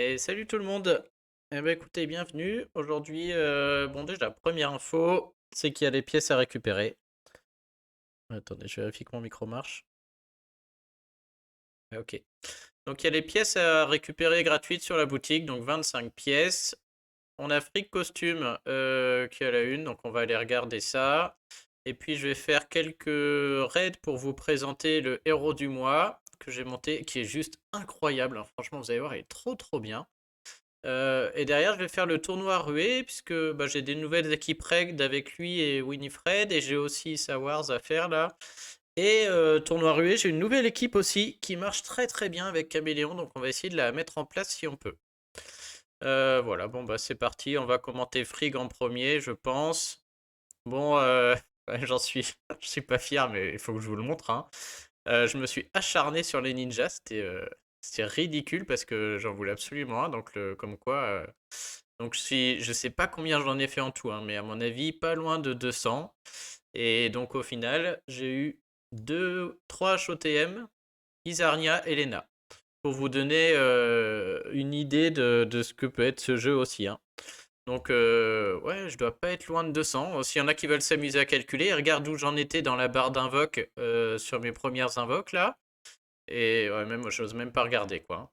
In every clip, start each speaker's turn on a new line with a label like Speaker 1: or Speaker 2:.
Speaker 1: Et salut tout le monde. Eh ben écoutez, bienvenue. Aujourd'hui, bon déjà, première info, c'est qu'il y a des pièces à récupérer. Attendez, je vérifie que mon micro marche. Ah, ok. Donc il y a des pièces à récupérer gratuites sur la boutique, donc 25 pièces. On a Fric Costume qui est à la une, donc on va aller regarder ça. Et puis je vais faire quelques raids pour vous présenter le héros du mois que j'ai monté, qui est juste incroyable, hein. Franchement, vous allez voir, il est trop bien. Et derrière, je vais faire le tournoi ruée, puisque bah, j'ai des nouvelles équipes raid avec lui et Winifred, et j'ai aussi Sawars à faire là. Et tournoi ruée, j'ai une nouvelle équipe aussi qui marche très bien avec Caméléon, donc on va essayer de la mettre en place si on peut. Voilà, bon bah c'est parti, on va commenter Frigg en premier, je pense. Bon, ouais, je suis pas fier, mais il faut que je vous le montre, hein. Je me suis acharné sur les ninjas, c'était ridicule parce que j'en voulais absolument un, donc comme quoi. Donc je sais pas combien j'en ai fait en tout, hein, mais à mon avis, pas loin de 200. Et donc au final, j'ai eu 3 HOTM, Isarnia et Lena. Pour vous donner une idée de ce que peut être ce jeu aussi, hein. Donc ouais, je dois pas être loin de 200. S'il y en a qui veulent s'amuser à calculer, regarde où j'en étais dans la barre d'invoque sur mes premières invoques là. Et ouais, même, j'ose même pas regarder, quoi.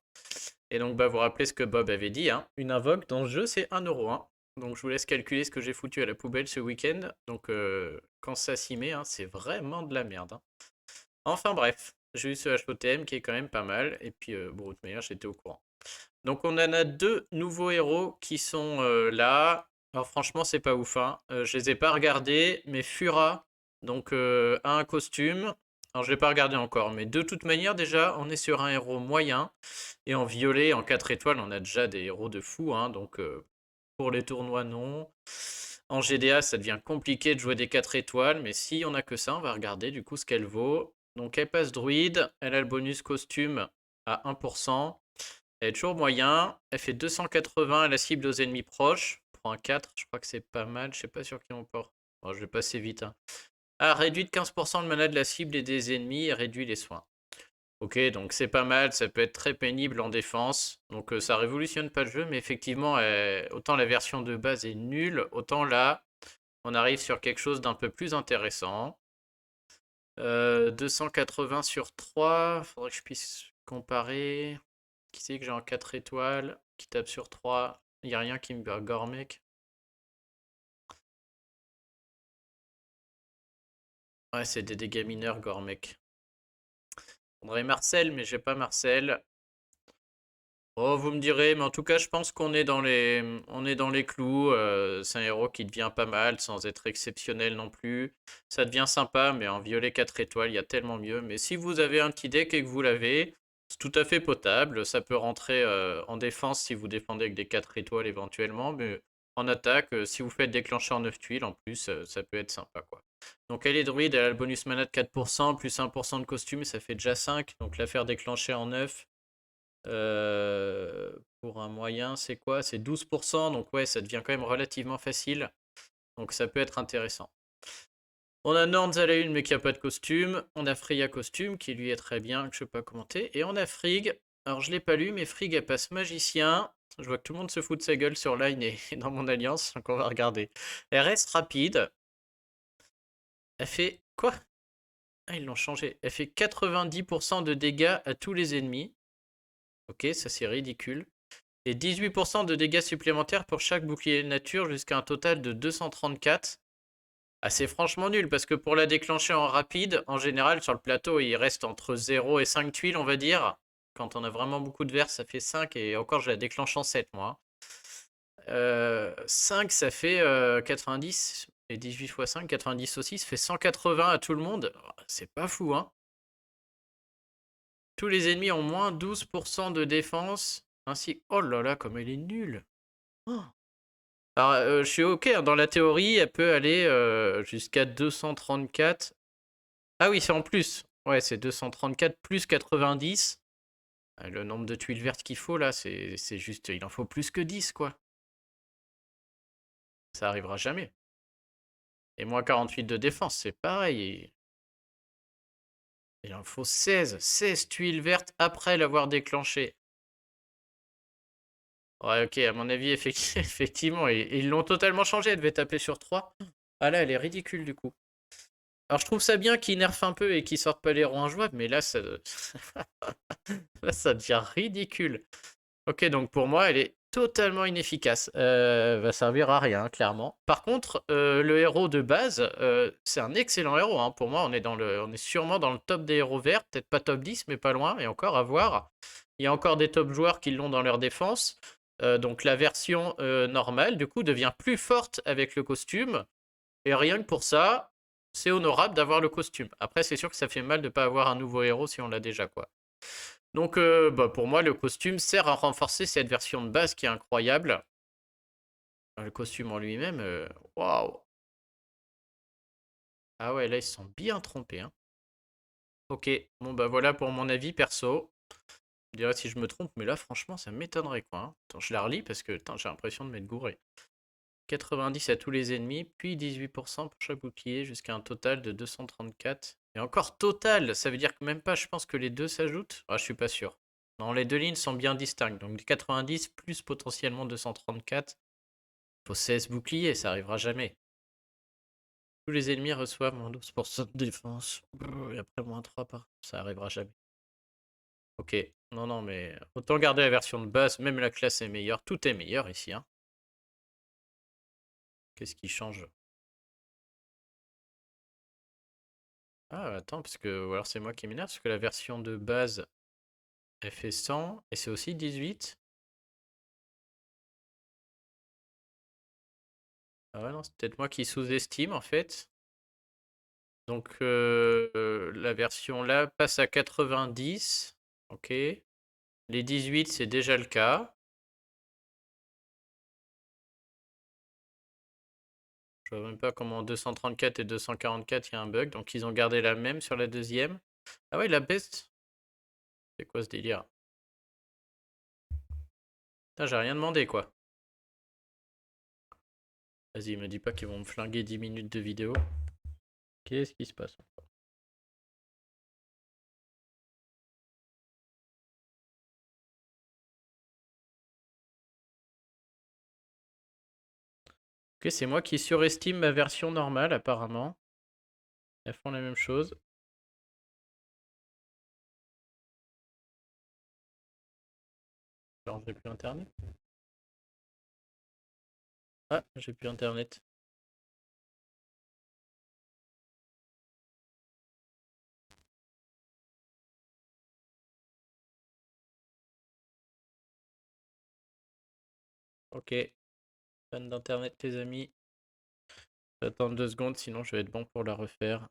Speaker 1: Et donc, bah, vous rappelez ce que Bob avait dit, hein. Une invoque dans ce jeu, c'est 1 euro, hein. Donc, je vous laisse calculer ce que j'ai foutu à la poubelle ce week-end. Donc, quand ça s'y met, hein, c'est vraiment de la merde, hein. Enfin, bref. J'ai eu ce HOTM qui est quand même pas mal. Et puis, bon, de toute manière, j'étais au courant. Donc, on en a deux nouveaux héros qui sont là. Alors, franchement, c'est pas ouf, hein. Je les ai pas regardés, mais Fura, donc, a un costume. Alors, je l'ai pas regardé encore, mais de toute manière, déjà, on est sur un héros moyen. Et en violet, en 4 étoiles, on a déjà des héros de fou, hein. Donc, pour les tournois, non. En GDA, ça devient compliqué de jouer des 4 étoiles, mais si on a que ça, on va regarder du coup ce qu'elle vaut. Donc, elle passe druide, elle a le bonus costume à 1%. Elle est toujours moyen. Elle fait 280 à la cible aux ennemis proches. Pour un 4, je crois que c'est pas mal. Je sais pas sur qui on porte. Bon, je vais passer vite, hein. Ah, réduit de 15% le mana de la cible et des ennemis et réduit les soins. Ok, donc c'est pas mal. Ça peut être très pénible en défense. Donc ça révolutionne pas le jeu, mais effectivement, autant la version de base est nulle, autant là, on arrive sur quelque chose d'un peu plus intéressant. 280 sur 3. Faudrait que je puisse comparer. Qui c'est que j'ai en 4 étoiles, qui tape sur 3. Il n'y a rien qui me bat. Gormek. Ouais, c'est des dégâts mineurs, Gormek. Faudrait Marcel, mais j'ai pas Marcel. Oh, vous me direz, mais en tout cas, je pense on est dans les clous. C'est un héros qui devient pas mal, sans être exceptionnel non plus. Ça devient sympa, mais en violet 4 étoiles, il y a tellement mieux. Mais si vous avez un petit deck et que vous l'avez, c'est tout à fait potable. Ça peut rentrer en défense si vous défendez avec des 4 étoiles éventuellement, mais en attaque, si vous faites déclencher en 9 tuiles, en plus, ça peut être sympa, quoi. Donc elle est druide, elle a le bonus mana de 4%, plus 1% de costume, et ça fait déjà 5. Donc la faire déclencher en 9. Pour un moyen, c'est quoi? C'est 12%, donc ouais, ça devient quand même relativement facile. Donc ça peut être intéressant. On a Norns à la une, mais qui a pas de costume. On a Freya costume, qui lui est très bien, que je peux pas commenter. Et on a Frigg. Alors je l'ai pas lu, mais Frigg, elle passe magicien. Je vois que tout le monde se fout de sa gueule sur Line et dans mon alliance, donc on va regarder. Elle reste rapide. Elle fait quoi? Ah, ils l'ont changé. Elle fait 90% de dégâts à tous les ennemis. Ok, ça c'est ridicule. Et 18% de dégâts supplémentaires pour chaque bouclier nature jusqu'à un total de 234. Ah, c'est franchement nul parce que pour la déclencher en rapide, en général sur le plateau il reste entre 0 et 5 tuiles, on va dire. Quand on a vraiment beaucoup de verres, ça fait 5 et encore je la déclenche en 7 moi. 5 ça fait 90 et 18 x 5, 90 aussi, ça fait 180 à tout le monde. C'est pas fou, hein. Tous les ennemis ont moins 12% de défense. Ainsi, oh là là, comme elle est nulle. Oh. Alors, je suis ok, hein, dans la théorie, elle peut aller jusqu'à 234. Ah oui, c'est en plus. Ouais, c'est 234 plus 90. Le nombre de tuiles vertes qu'il faut, là, c'est juste... Il en faut plus que 10, quoi. Ça arrivera jamais. Et moins 48 de défense, c'est pareil. Il en faut 16. 16 tuiles vertes après l'avoir déclenché. Ouais, ok, à mon avis, effectivement, ils l'ont totalement changé. Elle devait taper sur 3. Ah là, elle est ridicule du coup. Alors, je trouve ça bien qu'ils nerfent un peu et qu'ils sortent pas les ronds injouables, mais là, ça, là, ça devient ridicule. Ok, donc pour moi, elle est totalement inefficace. Va servir à rien, clairement. Par contre, le héros de base, c'est un excellent héros, hein. Pour moi, on est sûrement dans le top des héros verts. Peut-être pas top 10, mais pas loin. Et encore à voir. Il y a encore des top joueurs qui l'ont dans leur défense. Donc la version normale, du coup, devient plus forte avec le costume. Et rien que pour ça, c'est honorable d'avoir le costume. Après, c'est sûr que ça fait mal de ne pas avoir un nouveau héros si on l'a déjà, quoi. Donc, bah, pour moi, le costume sert à renforcer cette version de base qui est incroyable. Le costume en lui-même, waouh! Ah ouais, là, ils se sont bien trompés, hein. Ok, bon, bah voilà pour mon avis perso. Je dirais si je me trompe, mais là, franchement, ça m'étonnerait, quoi, hein. Attends, je la relis parce que j'ai l'impression de m'être gouré. 90 à tous les ennemis, puis 18% pour chaque bouclier, jusqu'à un total de 234. Et encore total, ça veut dire que même pas, je pense que les deux s'ajoutent. Ah, je suis pas sûr. Non, les deux lignes sont bien distinctes. Donc 90 plus potentiellement 234. Faut 16 boucliers, ça arrivera jamais. Tous les ennemis reçoivent moins 12% de défense. Et après moins 3 par. Ça arrivera jamais. Ok. Non, non, mais autant garder la version de base. Même la classe est meilleure. Tout est meilleur ici, hein. Qu'est-ce qui change? Ah, attends, parce que. Ou alors c'est moi qui m'énerve, parce que la version de base, elle fait 100 et c'est aussi 18. Ah ouais, non, c'est peut-être moi qui sous-estime en fait. Donc la version là passe à 90. Ok. Les 18, c'est déjà le cas. Je vois même pas comment 234 et 244, il y a un bug. Donc ils ont gardé la même sur la deuxième. Ah ouais, la baisse. C'est quoi ce délire? Putain, j'ai rien demandé quoi. Vas-y, me dis pas qu'ils vont me flinguer 10 minutes de vidéo. Qu'est-ce qui se passe? Ok, c'est moi qui surestime ma version normale apparemment. Elles font la même chose. Alors j'ai plus internet. Ah, j'ai plus internet. Ok, panne d'internet les amis. J'attends 2 secondes, sinon je vais être bon pour la refaire.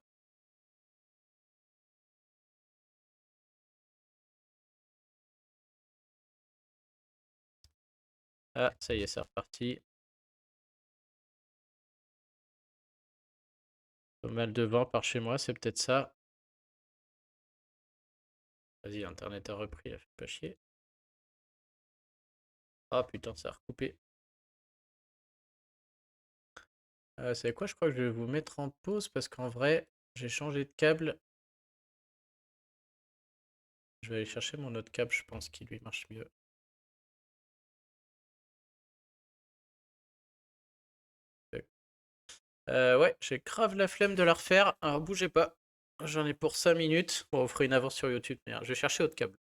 Speaker 1: Ah, ça y est, c'est reparti. Pas mal de vent par chez moi, c'est peut-être ça. Vas-y, internet a repris, là, fait pas chier. Ah putain, ça a recoupé. C'est quoi? Je crois que je vais vous mettre en pause parce qu'en vrai, j'ai changé de câble. Je vais aller chercher mon autre câble, je pense qu'il lui marche mieux. Ouais, j'ai grave la flemme de la refaire. Alors bougez pas. J'en ai pour 5 minutes. Bon, on fera une avance sur YouTube, mais je vais chercher autre câble.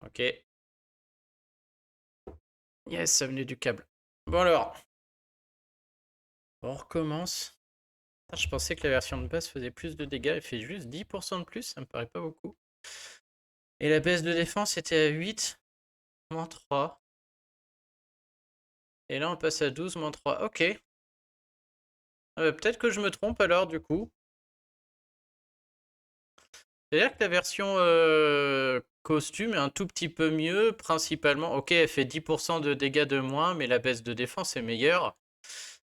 Speaker 1: Ok. Yes, ça venait du câble. Bon alors, on recommence. Je pensais que la version de base faisait plus de dégâts, elle fait juste 10% de plus, ça me paraît pas beaucoup. Et la baisse de défense était à 8, moins 3. Et là on passe à 12, moins 3. Ok. Peut-être que je me trompe alors du coup. C'est-à-dire que la version costume est un tout petit peu mieux, principalement. Ok, elle fait 10% de dégâts de moins, mais la baisse de défense est meilleure.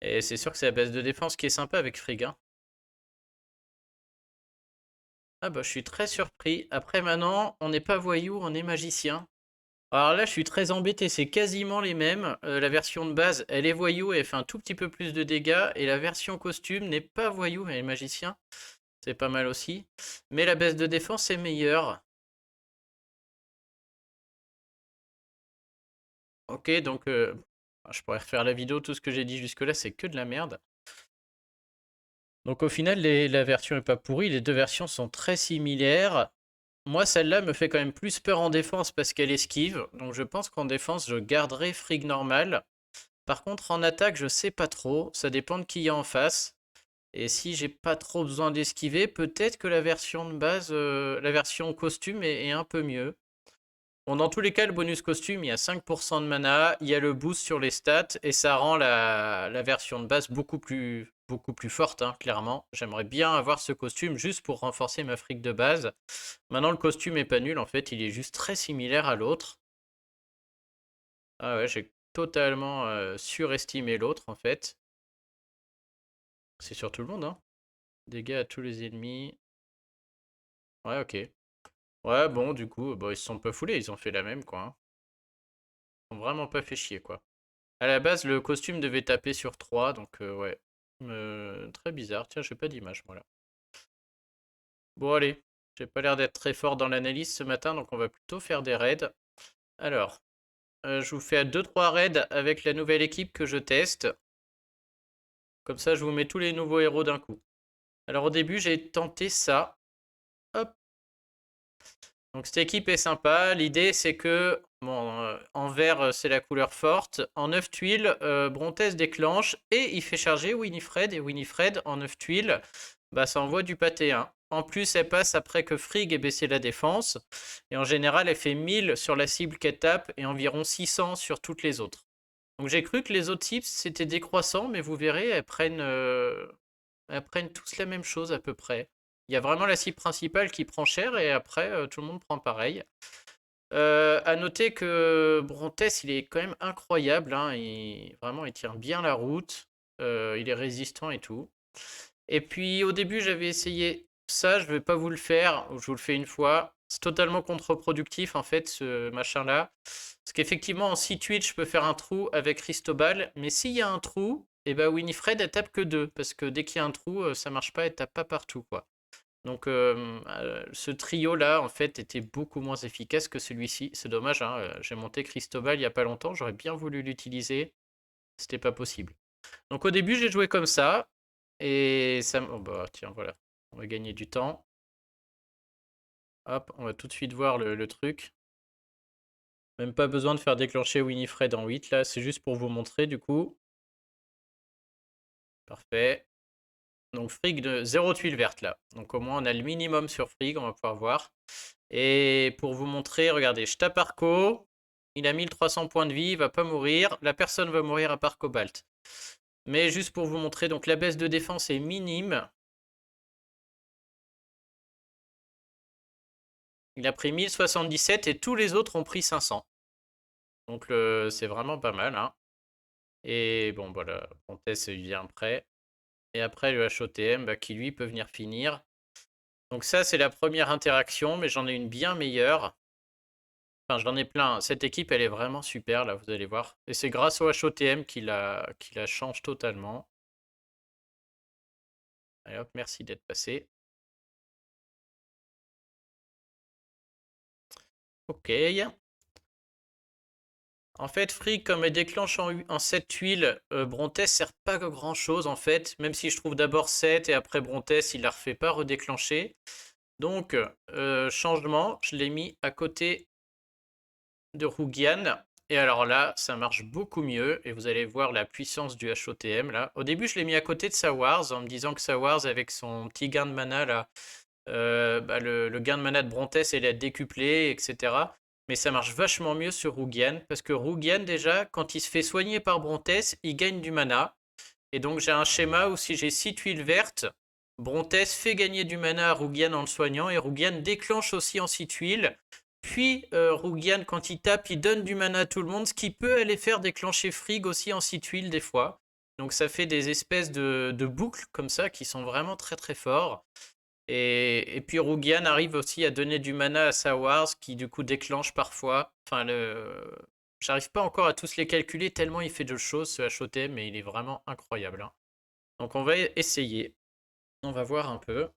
Speaker 1: Et c'est sûr que c'est la baisse de défense qui est sympa avec Frigg, hein. Ah bah je suis très surpris. Après maintenant, on n'est pas voyou, on est magicien. Alors là, je suis très embêté, c'est quasiment les mêmes. La version de base, elle est voyou et elle fait un tout petit peu plus de dégâts. Et la version costume n'est pas voyou, mais elle est magicien. C'est pas mal aussi. Mais la baisse de défense est meilleure. Ok, donc je pourrais refaire la vidéo, tout ce que j'ai dit jusque-là, c'est que de la merde. Donc au final, la version est pas pourrie, les deux versions sont très similaires. Moi, celle-là me fait quand même plus peur en défense parce qu'elle esquive. Donc je pense qu'en défense, je garderai Frigg normal. Par contre, en attaque, je sais pas trop. Ça dépend de qui il y a en face. Et si j'ai pas trop besoin d'esquiver, peut-être que la version de base, la version costume est un peu mieux. Bon, dans tous les cas, le bonus costume, il y a 5% de mana, il y a le boost sur les stats, et ça rend la version de base beaucoup plus forte, hein, clairement. J'aimerais bien avoir ce costume juste pour renforcer ma fric de base. Maintenant, le costume est pas nul, en fait, il est juste très similaire à l'autre. Ah ouais, j'ai totalement surestimé l'autre, en fait. C'est sur tout le monde, hein. Dégâts à tous les ennemis. Ouais, ok. Ouais, bon, du coup, bah, ils se sont pas foulés, ils ont fait la même, quoi, hein. Ils ont vraiment pas fait chier, quoi. À la base, le costume devait taper sur 3, donc ouais. Très bizarre. Tiens, j'ai pas d'image, moi, là. Bon, allez. J'ai pas l'air d'être très fort dans l'analyse ce matin, donc on va plutôt faire des raids. Alors, je vous fais 2-3 raids avec la nouvelle équipe que je teste. Comme ça, je vous mets tous les nouveaux héros d'un coup. Alors, au début, j'ai tenté ça. Hop. Donc, cette équipe est sympa. L'idée, c'est que, bon, en vert, c'est la couleur forte. En 9 tuiles, Brontes déclenche et il fait charger Winifred. Et Winifred, en 9 tuiles, bah, ça envoie du pâté, hein. En plus, elle passe après que Frigg ait baissé la défense. Et en général, elle fait 1000 sur la cible qu'elle tape et environ 600 sur toutes les autres. Donc, j'ai cru que les autres cibles, c'était décroissant, mais vous verrez, elles prennent tous la même chose à peu près. Il y a vraiment la cible principale qui prend cher et après, tout le monde prend pareil. À noter que Brontes, il est quand même incroyable, hein. Vraiment, il tient bien la route. Il est résistant et tout. Et puis, au début, j'avais essayé ça. Je ne vais pas vous le faire. Je vous le fais une fois. C'est totalement contre-productif, en fait, ce machin-là. Parce qu'effectivement, en 6 tuiles, je peux faire un trou avec Cristobal. Mais s'il y a un trou, et ben Winifred, elle tape que 2. Parce que dès qu'il y a un trou, ça marche pas, elle tape pas partout, quoi. Donc ce trio-là, en fait, était beaucoup moins efficace que celui-ci. C'est dommage, hein, j'ai monté Cristobal il n'y a pas longtemps, j'aurais bien voulu l'utiliser. C'était pas possible. Donc au début, j'ai joué comme ça. Et ça... Oh bah tiens, voilà. On va gagner du temps. Hop, on va tout de suite voir le truc. Même pas besoin de faire déclencher Winifred en 8, là. C'est juste pour vous montrer, du coup. Parfait. Donc Frigg de 0 tuile verte, là. Donc au moins, on a le minimum sur Frigg, on va pouvoir voir. Et pour vous montrer, regardez, je tape Arco. Il a 1300 points de vie, il va pas mourir. La personne va mourir à part Cobalt. Mais juste pour vous montrer, donc la baisse de défense est minime. Il a pris 1077 et tous les autres ont pris 500. Donc c'est vraiment pas mal, hein. Et bon, voilà, Pontes vient après. Et après le HOTM bah, qui lui peut venir finir. Donc ça c'est la première interaction, mais j'en ai une bien meilleure. Enfin, j'en ai plein. Cette équipe, elle est vraiment super, là, vous allez voir. Et c'est grâce au HOTM qu'il la change totalement. Allez hop, merci d'être passé. Ok. En fait, Frigg, comme elle déclenche en 7 tuiles, Brontes sert pas à grand chose en fait. Même si je trouve d'abord 7 et après Brontes, il la refait pas redéclencher. Donc, changement, je l'ai mis à côté de Rougian. Et alors là, ça marche beaucoup mieux. Et vous allez voir la puissance du HOTM là. Au début, je l'ai mis à côté de Sawars en me disant que Sawars, avec son petit gain de mana là, le gain de mana de Brontes, il est décuplé, etc. Mais ça marche vachement mieux sur Rougian. Parce que Rougian, déjà, quand il se fait soigner par Brontes, il gagne du mana. Et donc j'ai un schéma où si j'ai 6 tuiles vertes, Brontes fait gagner du mana à Rougian en le soignant, et Rougian déclenche aussi en 6 tuiles. Puis Rougian, quand il tape, il donne du mana à tout le monde, ce qui peut aller faire déclencher Frigg aussi en 6 tuiles des fois. Donc ça fait des espèces de boucles comme ça qui sont vraiment très très forts. Et puis Rougian arrive aussi à donner du mana à Sawars qui du coup déclenche parfois. Enfin, j'arrive pas encore à tous les calculer tellement il fait de choses ce HOTM, mais il est vraiment incroyable, hein. Donc on va essayer. On va voir un peu.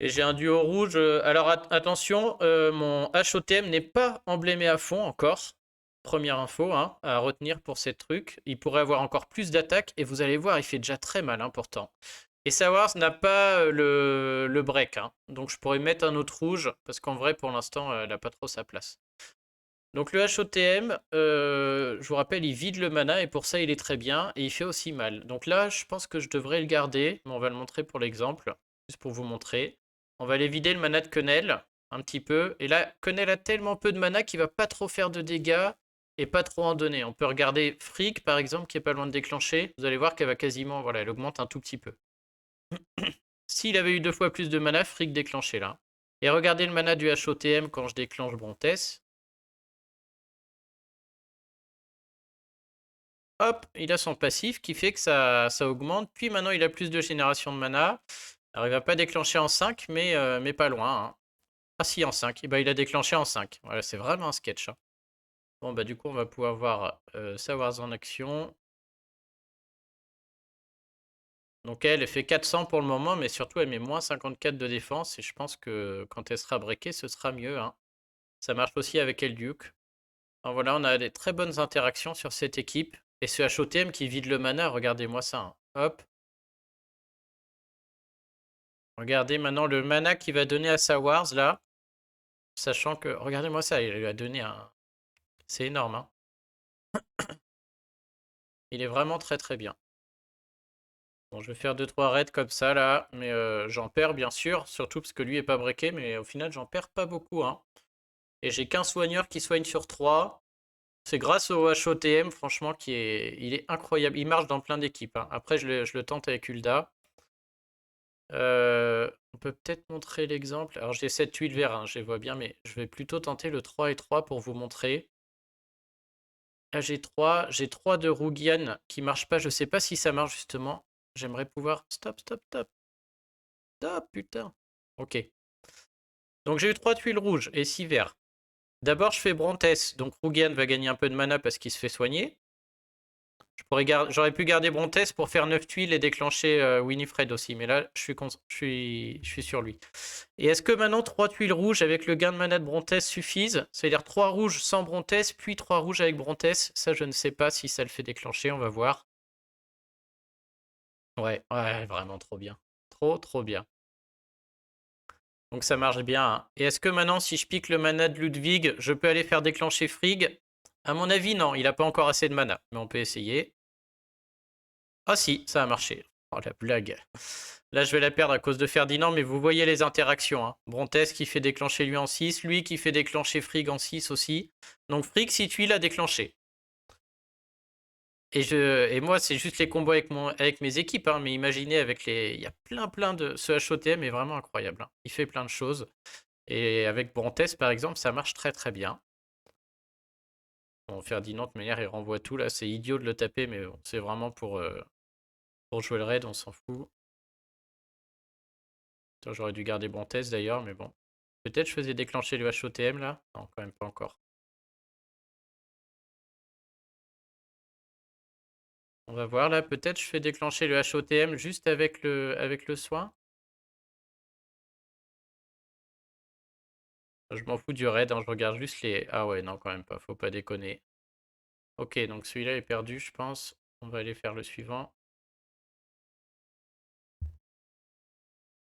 Speaker 1: Et j'ai un duo rouge. Alors attention, mon HOTM n'est pas emblémé à fond encore. Première info, hein, à retenir pour ces trucs. Il pourrait avoir encore plus d'attaques et vous allez voir, il fait déjà très mal, hein, pourtant. Et Sawars n'a pas le break, hein. Donc je pourrais mettre un autre rouge parce qu'en vrai, pour l'instant, elle n'a pas trop sa place. Donc le HOTM, je vous rappelle, il vide le mana et pour ça, il est très bien et il fait aussi mal. Donc là, je pense que je devrais le garder, mais on va le montrer pour l'exemple, juste pour vous montrer. On va aller vider le mana de Quenelle un petit peu. Et là, Quenelle a tellement peu de mana qu'il va pas trop faire de dégâts et pas trop en donner. On peut regarder Frigg, par exemple, qui est pas loin de déclencher. Vous allez voir qu'elle va quasiment, voilà, elle augmente un tout petit peu. S'il avait eu 2 fois plus de mana, Frigg déclenchait là. Et regardez le mana du HOTM quand je déclenche Brontes. Hop, il a son passif qui fait que ça augmente. Puis maintenant, il a plus de génération de mana. Alors, il va pas déclencher en 5, mais pas loin, hein. Ah si, en 5. Et bah, il a déclenché en 5. Voilà, c'est vraiment un sketch, hein. Bon, bah du coup, on va pouvoir voir Sawars en action. Donc elle fait 400 pour le moment, mais surtout, elle met moins 54 de défense. Et je pense que quand elle sera breakée, ce sera mieux, hein. Ça marche aussi avec Elduke. Alors voilà, on a des très bonnes interactions sur cette équipe. Et ce HOTM qui vide le mana, regardez-moi ça, hein. Hop. Regardez maintenant le mana qu'il va donner à Sawars là. Sachant que, regardez-moi ça, il lui a donné un... C'est énorme, hein. Il est vraiment très très bien. Bon, je vais faire 2-3 raids comme ça là, mais j'en perds bien sûr, surtout parce que lui est pas breaké, mais au final j'en perds pas beaucoup, hein. Et j'ai qu'un soigneur qui soigne sur 3. C'est grâce au HOTM, franchement, il est incroyable. Il marche dans plein d'équipes, hein. Après, je le tente avec Hulda. On peut peut-être montrer l'exemple. Alors j'ai 7 tuiles vertes, hein, je les vois bien, mais je vais plutôt tenter le 3 et 3 pour vous montrer. Là j'ai 3 de Rougian qui marchent pas. Je sais pas si ça marche justement. J'aimerais pouvoir... Stop, stop, stop. Stop, putain. Ok. Donc j'ai eu 3 tuiles rouges et 6 verts. D'abord je fais Brontes, donc Rougian va gagner un peu de mana parce qu'il se fait soigner. J'aurais pu garder Brontes pour faire 9 tuiles et déclencher Winifred aussi, mais là je suis sur lui. Et est-ce que maintenant 3 tuiles rouges avec le gain de mana de Brontes suffisent? C'est-à-dire 3 rouges sans Brontes, puis 3 rouges avec Brontes? Ça je ne sais pas si ça le fait déclencher, on va voir. Ouais, ouais, vraiment trop bien. Trop, trop bien. Donc ça marche bien, hein. Et est-ce que maintenant, si je pique le mana de Ludwig, je peux aller faire déclencher Frigg? À mon avis, non, il n'a pas encore assez de mana, mais on peut essayer. Ah si, ça a marché. Oh la blague. Là, je vais la perdre à cause de Ferdinand, mais vous voyez les interactions, hein. Brontes qui fait déclencher lui en 6, lui qui fait déclencher Frigg en 6 aussi. Donc Frigg, si tu l'as déclenché. Et moi, c'est juste les combos avec mes équipes, hein, mais imaginez avec les... Il y a plein de... Ce HOTM est vraiment incroyable, hein. Il fait plein de choses. Et avec Brontes, par exemple, ça marche très très bien. Bon, Ferdinand, de manière, il renvoie tout, là. C'est idiot de le taper, mais bon, c'est vraiment pour jouer le raid, on s'en fout. J'aurais dû garder Brontes, d'ailleurs, mais bon. Peut-être je faisais déclencher le HOTM, là. Non, quand même pas encore. On va voir, là. Peut-être je fais déclencher le HOTM juste avec le soin. Je m'en fous du raid, hein, je regarde juste les... Ah ouais, non, quand même pas, faut pas déconner. Ok, donc celui-là est perdu, je pense. On va aller faire le suivant.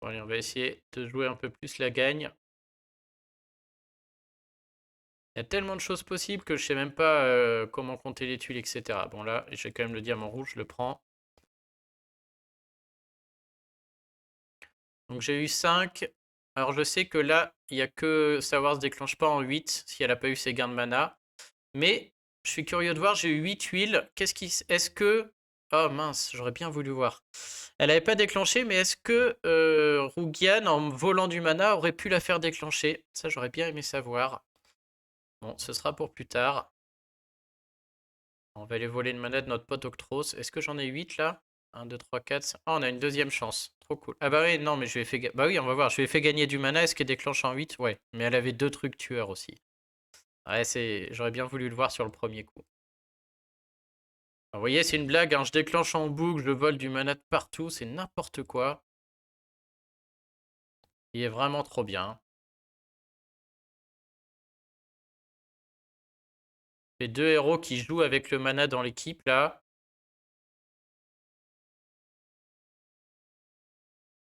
Speaker 1: Bon, allez, on va essayer de jouer un peu plus la gagne. Il y a tellement de choses possibles que je sais même pas comment compter les tuiles, etc. Bon là, j'ai quand même le diamant rouge, je le prends. Donc j'ai eu 5. Alors je sais que là, il n'y a que savoir se déclenche pas en 8 si elle n'a pas eu ses gains de mana. Mais je suis curieux de voir, j'ai eu 8 tuiles. Est-ce que... Oh mince, j'aurais bien voulu voir. Elle n'avait pas déclenché, mais est-ce que Rougian, en volant du mana, aurait pu la faire déclencher? Ça, j'aurais bien aimé savoir. Bon, ce sera pour plus tard. On va aller voler le mana de notre pote Octros. Est-ce que j'en ai 8 là? 1, 2, 3, 4, 5. Oh, on a une deuxième chance. Trop cool. Ah bah oui, non, mais je lui ai fait... Bah oui, on va voir. Je lui ai fait gagner du mana. Est-ce qu'elle déclenche en 8? Ouais. Mais elle avait 2 trucs tueurs aussi. Ouais, j'aurais bien voulu le voir sur le premier coup. Alors, vous voyez, c'est une blague, hein. Je déclenche en boucle, je vole du mana de partout. C'est n'importe quoi. Il est vraiment trop bien. Les 2 héros qui jouent avec le mana dans l'équipe là.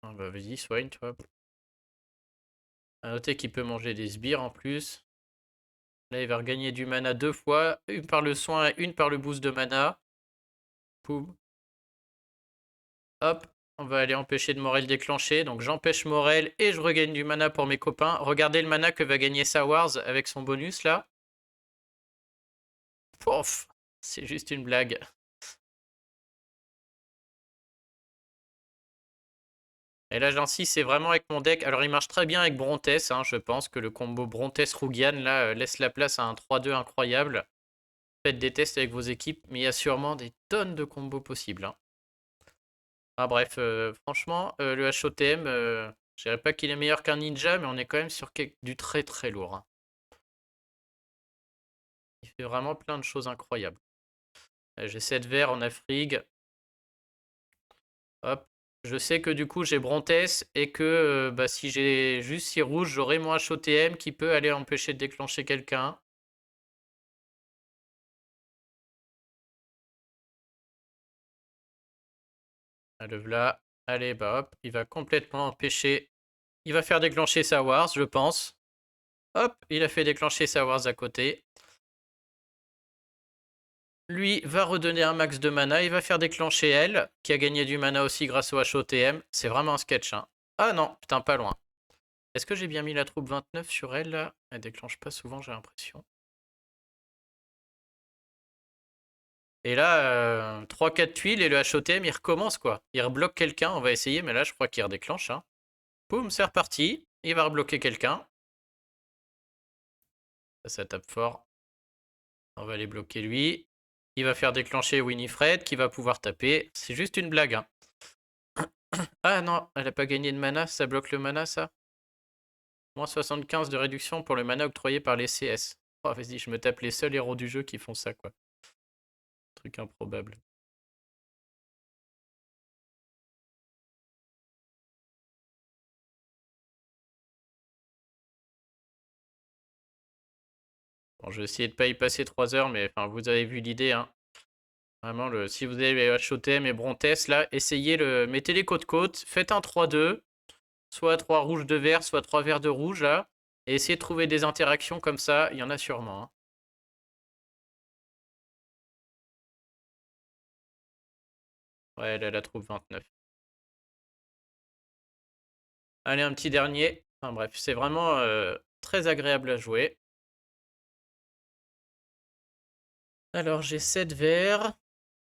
Speaker 1: Ah bah vas-y, soigne toi. À noter qu'il peut manger des sbires en plus. Là, il va regagner du mana 2 fois. Une par le soin et une par le boost de mana. Poum. Hop. On va aller empêcher de Morel déclencher. Donc j'empêche Morel et je regagne du mana pour mes copains. Regardez le mana que va gagner Sawars avec son bonus là. Pouf. C'est juste une blague. Et là, j'insiste, c'est vraiment avec mon deck. Alors, il marche très bien avec Brontes, hein, je pense que le combo Brontes-Rougian, là, laisse la place à un 3-2 incroyable. Faites des tests avec vos équipes, mais il y a sûrement des tonnes de combos possibles, hein. Ah, bref, franchement, le HOTM, je dirais pas qu'il est meilleur qu'un ninja, mais on est quand même sur du très très lourd, hein. Il fait vraiment plein de choses incroyables. J'ai 7 verts en Afrique. Hop. Je sais que du coup j'ai Brontes et que bah, si j'ai juste 6 rouges, j'aurai mon HOTM qui peut aller empêcher de déclencher quelqu'un. Le voilà. Allez, bah hop, il va complètement empêcher. Il va faire déclencher sa Wars, je pense. Hop, il a fait déclencher sa Wars à côté. Lui va redonner un max de mana, il va faire déclencher elle, qui a gagné du mana aussi grâce au HOTM. C'est vraiment un sketch, hein. Ah non, putain, pas loin. Est-ce que j'ai bien mis la troupe 29 sur elle, là? Elle déclenche pas souvent, j'ai l'impression. Et là, 3-4 tuiles et le HOTM, il recommence, quoi. Il rebloque quelqu'un, on va essayer, mais là, je crois qu'il redéclenche, hein. Boum, c'est reparti. Il va rebloquer quelqu'un. Ça tape fort. On va aller bloquer lui. Il va faire déclencher Winifred qui va pouvoir taper. C'est juste une blague, hein. Ah non, elle a pas gagné de mana, ça bloque le mana ça. Moins 75 de réduction pour le mana octroyé par les CS. Oh vas-y, je me tape les seuls héros du jeu qui font ça quoi. Truc improbable. Bon, je vais essayer de pas y passer 3 heures, mais enfin vous avez vu l'idée, hein. Vraiment, si vous avez HOTM et Brontes, là, essayez mettez-les côte-côte, faites un 3-2, soit 3 rouges de vert, soit 3 verts de rouge, là, et essayez de trouver des interactions comme ça, il y en a sûrement, hein. Ouais, elle la trouve 29. Allez, un petit dernier. Enfin bref, c'est vraiment très agréable à jouer. Alors, j'ai 7 verts.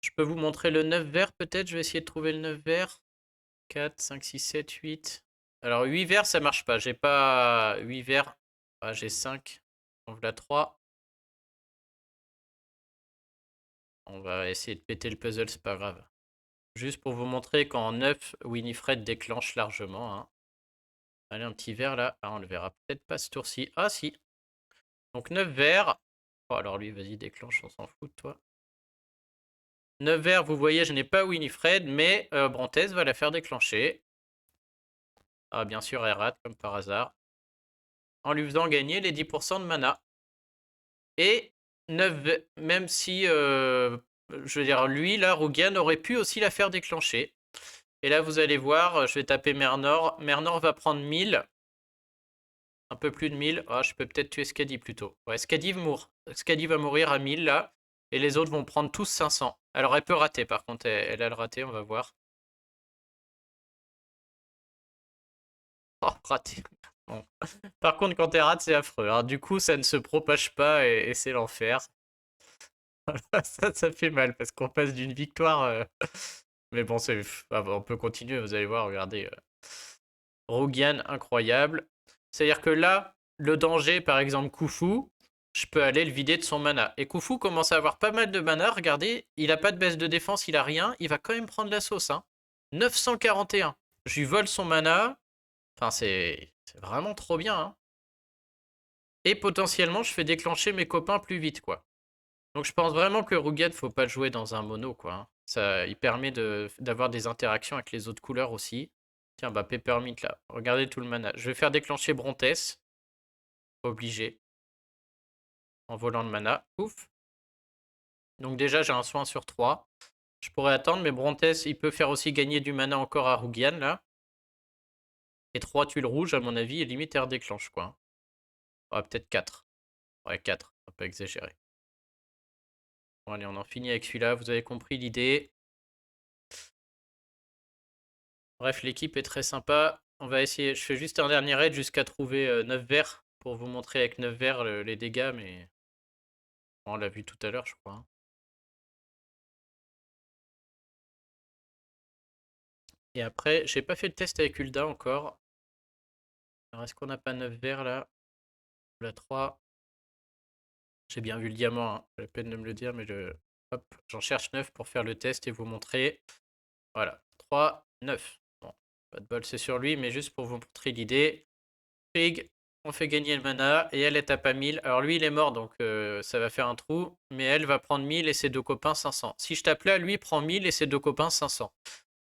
Speaker 1: Je peux vous montrer le 9 vert peut-être. Je vais essayer de trouver le 9 vert. 4, 5, 6, 7, 8. Alors, 8 verts, ça marche pas. J'ai pas 8 verts. Ah, j'ai 5. On voilà 3. On va essayer de péter le puzzle, c'est pas grave. Juste pour vous montrer qu'en 9, Winifred déclenche largement, hein. Allez, un petit vert là. Ah, on le verra peut-être pas ce tour-ci. Ah, si. Donc 9 verts. Oh, alors lui, vas-y, déclenche, on s'en fout de toi. 9 verts, vous voyez, je n'ai pas Winifred, mais Brontes va la faire déclencher. Ah, bien sûr, elle rate, comme par hasard. En lui faisant gagner les 10% de mana. Et 9, même si, je veux dire, lui, là, Rougian aurait pu aussi la faire déclencher. Et là, vous allez voir, je vais taper Mernor. Mernor va prendre 1000. Un peu plus de 1000. Ah, je peux peut-être tuer Skadi plutôt. Ouais, Skadi Skadi va mourir à 1000 là. Et les autres vont prendre tous 500. Alors elle peut rater par contre. Elle a le raté, on va voir. Oh, raté. Bon. Par contre, quand elle rate, c'est affreux. Alors, du coup, ça ne se propage pas et c'est l'enfer. Ça fait mal parce qu'on passe d'une victoire. Mais bon, on peut continuer, vous allez voir, regardez. Rougian, incroyable. C'est-à-dire que là, le danger, par exemple, Khufu, je peux aller le vider de son mana. Et Khufu commence à avoir pas mal de mana, regardez, il a pas de baisse de défense, il a rien, il va quand même prendre la sauce. Hein. 941. Je lui vole son mana. Enfin, c'est vraiment trop bien. Hein. Et potentiellement, je fais déclencher mes copains plus vite, quoi. Donc je pense vraiment que Rugged, faut pas le jouer dans un mono, quoi. Hein. Ça, il permet d'avoir des interactions avec les autres couleurs aussi. Tiens, bah Peppermint là, regardez tout le mana. Je vais faire déclencher Brontes, obligé, en volant le mana. Ouf. Donc déjà, j'ai un soin sur 3. Je pourrais attendre, mais Brontes, il peut faire aussi gagner du mana encore à Rugian, là. Et 3 tuiles rouges, à mon avis, et limite, elle redéclenche, quoi. Ouais, peut-être 4. Ouais, 4, on peut exagérer. Bon, allez, on en finit avec celui-là, vous avez compris l'idée. Bref, l'équipe est très sympa. On va essayer. Je fais juste un dernier raid jusqu'à trouver 9 verres pour vous montrer avec 9 verres les dégâts, mais on l'a vu tout à l'heure, je crois. Hein. Et après, j'ai pas fait le test avec Hulda encore. Alors, est-ce qu'on n'a pas 9 verres là? La 3. J'ai bien vu le diamant, hein. Pas la peine de me le dire, mais hop, j'en cherche 9 pour faire le test et vous montrer. Voilà, 3, 9. Bon, pas de bol, c'est sur lui, mais juste pour vous montrer l'idée. Trig, on fait gagner le mana et elle tape à 1000. Alors lui il est mort donc ça va faire un trou, mais elle va prendre 1000 et ses deux copains 500. Si je tape là, lui prend 1000 et ses deux copains 500.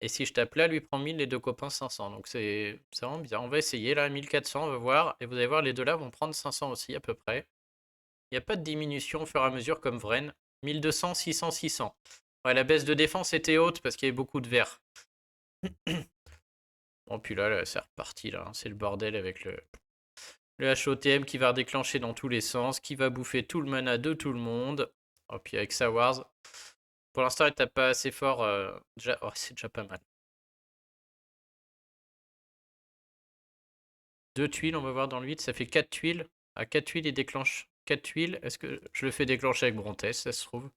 Speaker 1: Et si je tape là, lui prend 1000 et deux copains 500. Donc c'est vraiment bien. On va essayer là, 1400, on va voir. Et vous allez voir, les deux là vont prendre 500 aussi à peu près. Il n'y a pas de diminution au fur et à mesure comme Vren. 1200, 600, 600. Ouais, la baisse de défense était haute parce qu'il y avait beaucoup de verts. Bon, puis là c'est reparti là. Hein. C'est le bordel avec le HOTM qui va redéclencher dans tous les sens, qui va bouffer tout le mana de tout le monde. Oh, puis avec sa Wars, pour l'instant, elle tape pas assez fort. Déjà... Oh, c'est déjà pas mal. 2 tuiles, on va voir dans le 8, ça fait 4 tuiles. À 4 tuiles, il déclenche 4 tuiles. Est-ce que je le fais déclencher avec Brontes, ça se trouve?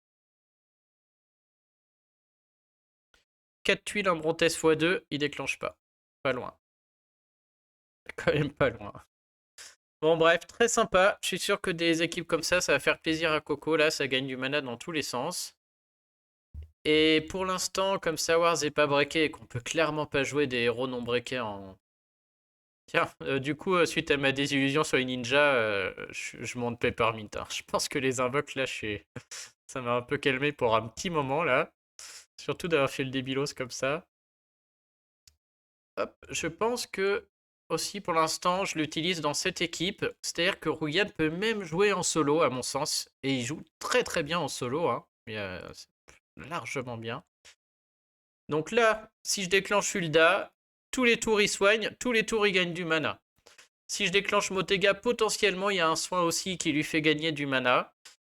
Speaker 1: 4 tuiles, un Brontes x2, il déclenche pas. Pas loin. Quand même pas loin. Bon bref, très sympa. Je suis sûr que des équipes comme ça va faire plaisir à Coco. Là, ça gagne du mana dans tous les sens. Et pour l'instant, comme Sawars n'est pas breaké et qu'on peut clairement pas jouer des héros non breakés en... Tiens, du coup, suite à ma désillusion sur les ninjas, je monte Peppermint. Hein. Je pense que les invoques, là, ça m'a un peu calmé pour un petit moment, là. Surtout d'avoir fait le débilos comme ça. Hop, je pense que, aussi, pour l'instant, je l'utilise dans cette équipe. C'est-à-dire que Rouyan peut même jouer en solo, à mon sens. Et il joue très très bien en solo, hein. Largement bien. Donc là, si je déclenche Hulda, tous les tours il soigne, tous les tours il gagne du mana. Si je déclenche Motega, potentiellement il y a un soin aussi qui lui fait gagner du mana.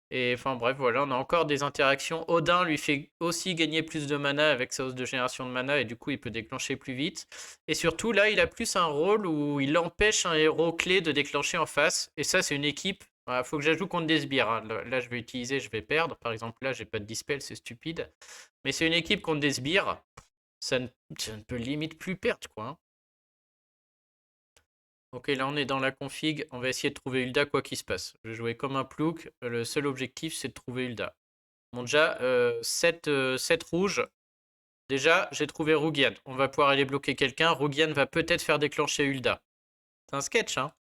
Speaker 1: Et enfin bref, voilà, on a encore des interactions. Odin lui fait aussi gagner plus de mana avec sa hausse de génération de mana et du coup il peut déclencher plus vite. Et surtout là, il a plus un rôle où il empêche un héros clé de déclencher en face. Et ça, c'est une équipe. Il faut que j'ajoute contre des sbires. Hein. Là, je vais utiliser, je vais perdre. Par exemple, là, j'ai pas de dispel, c'est stupide. Mais c'est une équipe contre des sbires. Ça ne peut limite plus perdre, quoi. Hein. Ok, là on est dans la config, on va essayer de trouver Hulda quoi qu'il se passe. Je vais jouer comme un plouc, le seul objectif c'est de trouver Hulda. Bon déjà, 7 rouges. Déjà, j'ai trouvé Rougian. On va pouvoir aller bloquer quelqu'un. Rougian va peut-être faire déclencher Hulda. C'est un sketch, hein.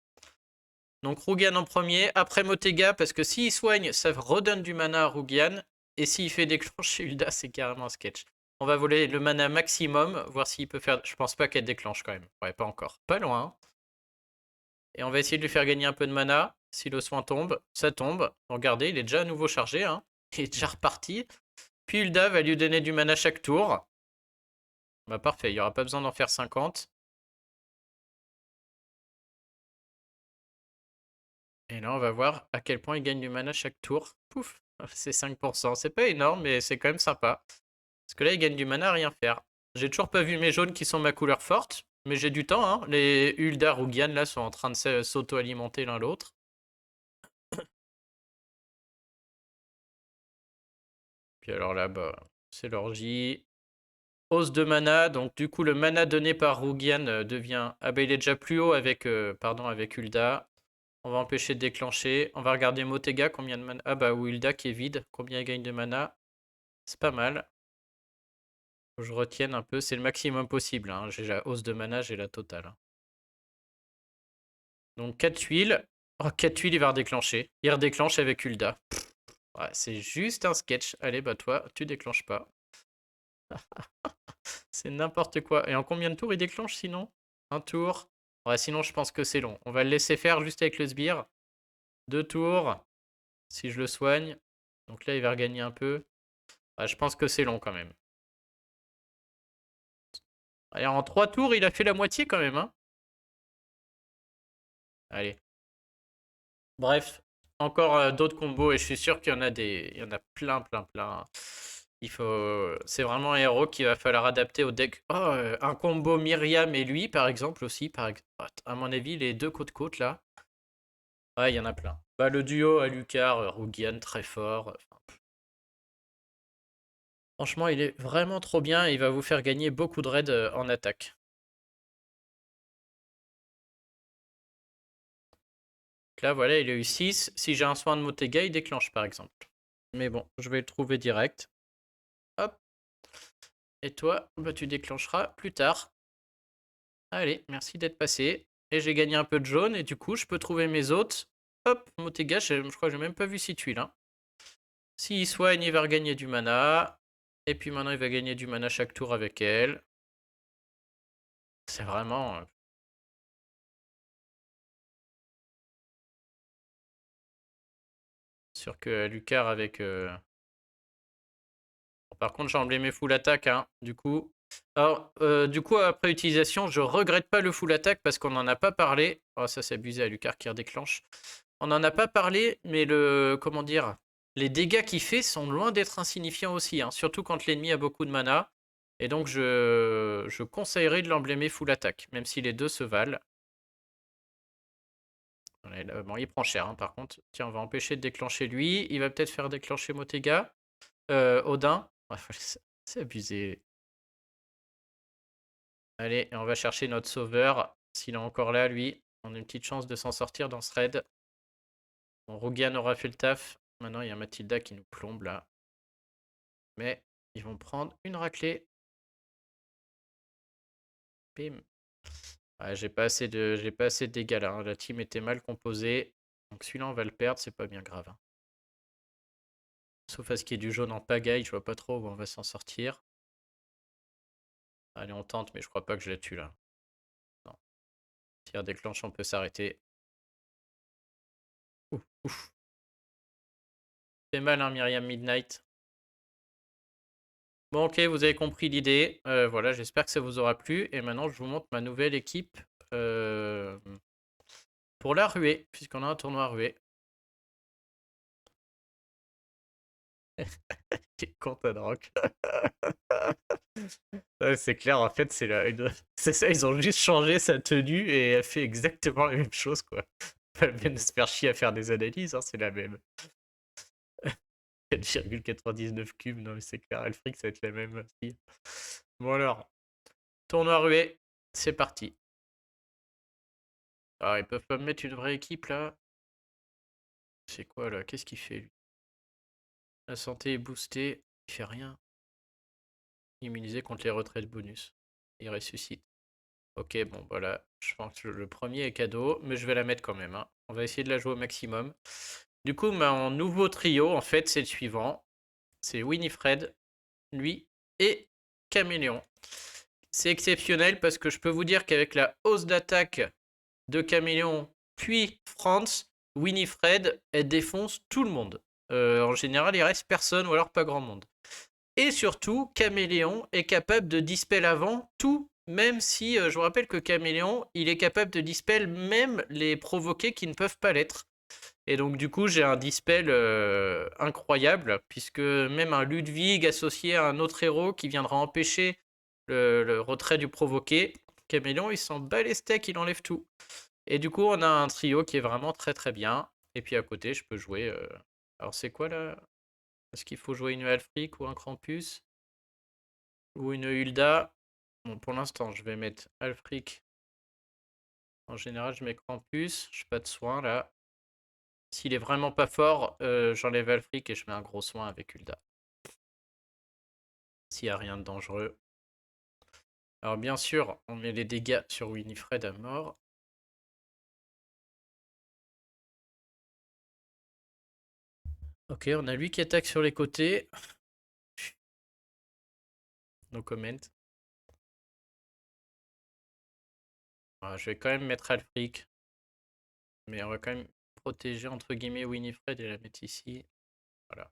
Speaker 1: Donc Rougian en premier, après Motega, parce que s'il soigne, ça redonne du mana à Rougian. Et s'il fait déclencher Hulda, c'est carrément un sketch. On va voler le mana maximum, voir s'il peut faire... Je pense pas qu'elle déclenche quand même. Ouais, pas encore. Pas loin, hein. Et on va essayer de lui faire gagner un peu de mana. Si le soin tombe, ça tombe. Regardez, il est déjà à nouveau chargé. Hein. Il est déjà reparti. Puis Hulda va lui donner du mana chaque tour. Bah parfait, il n'y aura pas besoin d'en faire 50. Et là, on va voir à quel point il gagne du mana chaque tour. Pouf, c'est 5%. C'est pas énorme, mais c'est quand même sympa. Parce que là, il gagne du mana à rien faire. J'ai toujours pas vu mes jaunes qui sont ma couleur forte, mais j'ai du temps, hein. Les Uldar ou Gyan, là, sont en train de s'auto-alimenter l'un l'autre. Puis alors là, bah, c'est l'orgie. Hausse de mana, donc du coup le mana donné par Rugian devient... Ah bah il est déjà plus haut avec, pardon, avec Ulda. On va empêcher de déclencher. On va regarder Motega, combien de mana... Ah bah ou Ulda qui est vide, combien il gagne de mana. C'est pas mal. Faut que je retienne un peu, c'est le maximum possible, hein. J'ai la hausse de mana, j'ai la totale, hein. Donc 4 tuiles. Oh, 4 tuiles, il va redéclencher. Il redéclenche avec Ulda. Ouais, c'est juste un sketch. Allez, bah toi, tu déclenches pas. C'est n'importe quoi. Et en combien de tours il déclenche sinon? Un tour. Ouais, sinon je pense que c'est long. On va le laisser faire juste avec le sbire. 2 tours. Si je le soigne. Donc là, il va regagner un peu. Ouais, je pense que c'est long quand même. Et en 3 tours, il a fait la moitié quand même, hein. Allez. Bref. Encore d'autres combos et je suis sûr qu'il y en a des. Il y en a plein, plein, plein. Il faut. C'est vraiment un héros qu'il va falloir adapter au deck. Oh, un combo Myriam et lui, par exemple, aussi. À mon avis, les deux côte-côte là. Ouais, il y en a plein. Bah, le duo Alucard, Rugian, très fort. Franchement, il est vraiment trop bien et il va vous faire gagner beaucoup de raids en attaque. Donc là, voilà, il a eu 6. Si j'ai un soin de Motega, il déclenche par exemple. Mais bon, je vais le trouver direct. Hop. Et toi, bah, tu déclencheras plus tard. Allez, merci d'être passé. Et j'ai gagné un peu de jaune et du coup, je peux trouver mes hôtes. Hop, Motega, je crois que j'ai même pas vu si tuile, hein. S'il soigne, il va regagner du mana. Et puis maintenant, il va gagner du mana chaque tour avec elle. C'est vraiment... sûr que Lucar avec... Par contre, j'ai emblémé full attaque, hein, du coup. Alors, du coup, après utilisation, je regrette pas le full attaque parce qu'on n'en a pas parlé. Oh, ça, c'est abusé à Lucar qui redéclenche. On n'en a pas parlé, mais le... Comment dire? Les dégâts qu'il fait sont loin d'être insignifiants aussi, hein, surtout quand l'ennemi a beaucoup de mana. Et donc, je conseillerais de l'emblémer full attaque, même si les deux se valent. Bon, il prend cher, hein, par contre. Tiens, on va empêcher de déclencher lui. Il va peut-être faire déclencher Motega. Odin. Ouais, c'est abusé. Allez, on va chercher notre sauveur. S'il est encore là, lui, on a une petite chance de s'en sortir dans ce raid. Bon, Rogan aura fait le taf. Maintenant, il y a Mathilda qui nous plombe là. Mais ils vont prendre une raclée. Bim. Ouais, j'ai pas assez de dégâts là, hein. La team était mal composée. Donc celui-là, on va le perdre, c'est pas bien grave, hein. Sauf à ce qu'il y ait du jaune en pagaille, je vois pas trop où on va s'en sortir. Allez, on tente, mais je crois pas que je la tue là. Non. Si elle déclenche, on peut s'arrêter. Ouf, ouf. C'est mal, hein, Myriam Midnight. Bon, ok, vous avez compris l'idée. Voilà, j'espère que ça vous aura plu. Et maintenant, je vous montre ma nouvelle équipe pour la ruée, puisqu'on a un tournoi ruée. Quel con, Tadrock. Ouais, c'est clair, en fait, c'est ça, ils ont juste changé sa tenue et elle fait exactement la même chose, quoi. Pas la peine de se faire chier à faire des analyses, hein, c'est la même. 4,99 cubes, non mais c'est clair, Elfric, ça va être la même aussi. Bon alors, tournoi ruée, c'est parti. Alors, ils peuvent pas me mettre une vraie équipe, là. C'est quoi, là? Qu'est-ce qu'il fait, lui? La santé est boostée, il fait rien. Immunisé contre les retraites bonus. Il ressuscite. Ok, bon, voilà. Je pense que le premier est cadeau, mais je vais la mettre quand même, hein. On va essayer de la jouer au maximum. Du coup, mon nouveau trio, en fait, c'est le suivant. C'est Winifred, lui, et Caméléon. C'est exceptionnel parce que je peux vous dire qu'avec la hausse d'attaque de Caméléon, puis Franz, Winifred, elle défonce tout le monde. En général, il reste personne ou alors pas grand monde. Et surtout, Caméléon est capable de dispel avant tout, même si je vous rappelle que Caméléon, il est capable de dispel même les provoqués qui ne peuvent pas l'être. Et donc du coup j'ai un dispel incroyable, puisque même un Ludwig associé à un autre héros qui viendra empêcher le retrait du provoqué, Caméléon il s'en bat les steaks, il enlève tout. Et du coup on a un trio qui est vraiment très très bien. Et puis à côté je peux jouer... Alors c'est quoi là? Est-ce qu'il faut jouer une Alfric ou un Krampus? Ou une Hulda? Bon pour l'instant je vais mettre Alfric. En général je mets Krampus, je n'ai pas de soin là. S'il est vraiment pas fort, j'enlève Alfric et je mets un gros soin avec Hulda. S'il n'y a rien de dangereux. Alors bien sûr, on met les dégâts sur Winifred à mort. Ok, on a lui qui attaque sur les côtés. No comment. Ah, je vais quand même mettre Alfric. Mais on va quand même protéger entre guillemets Winifred et la mettre ici. Voilà.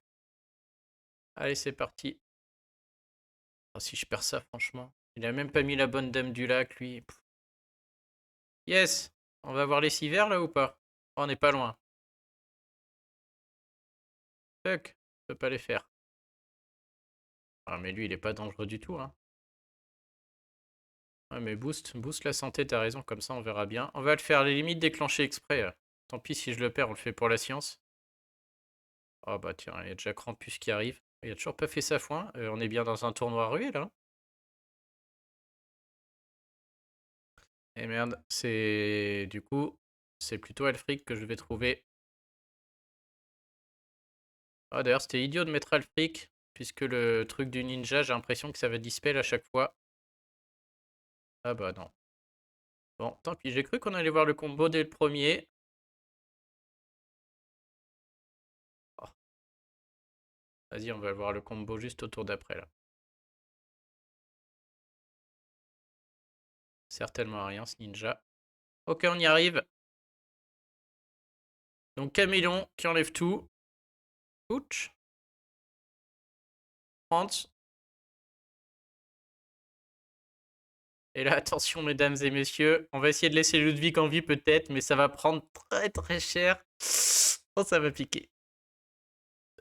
Speaker 1: Allez, c'est parti. Oh, si je perds ça, franchement. Il a même pas mis la bonne dame du lac, lui. Yes! On va voir les 6 verts là ou pas? Oh, on n'est pas loin. Fuck, je peux pas les faire. Ah, mais lui, il est pas dangereux du tout, hein. Ouais, mais boost la santé, t'as raison, comme ça on verra bien. On va le faire, les limites déclencher exprès. Tant pis si je le perds, on le fait pour la science. Oh bah tiens, il y a déjà Krampus qui arrive. Il a toujours pas fait sa foin. On est bien dans un tournoi rué là. Et merde, c'est... Du coup, c'est plutôt Alfric que je vais trouver. Ah d'ailleurs, c'était idiot de mettre Alfric, puisque le truc du ninja, j'ai l'impression que ça va dispel à chaque fois. Ah bah non. Bon, tant pis, j'ai cru qu'on allait voir le combo dès le premier. Oh. Vas-y, on va voir le combo juste au tour d'après là. Certainement à rien ce ninja. Ok, on y arrive. Donc Caméléon qui enlève tout. Ouch. 30. Et là, attention mesdames et messieurs. On va essayer de laisser Ludwig en vie peut-être, mais ça va prendre très très cher. Oh, ça va piquer.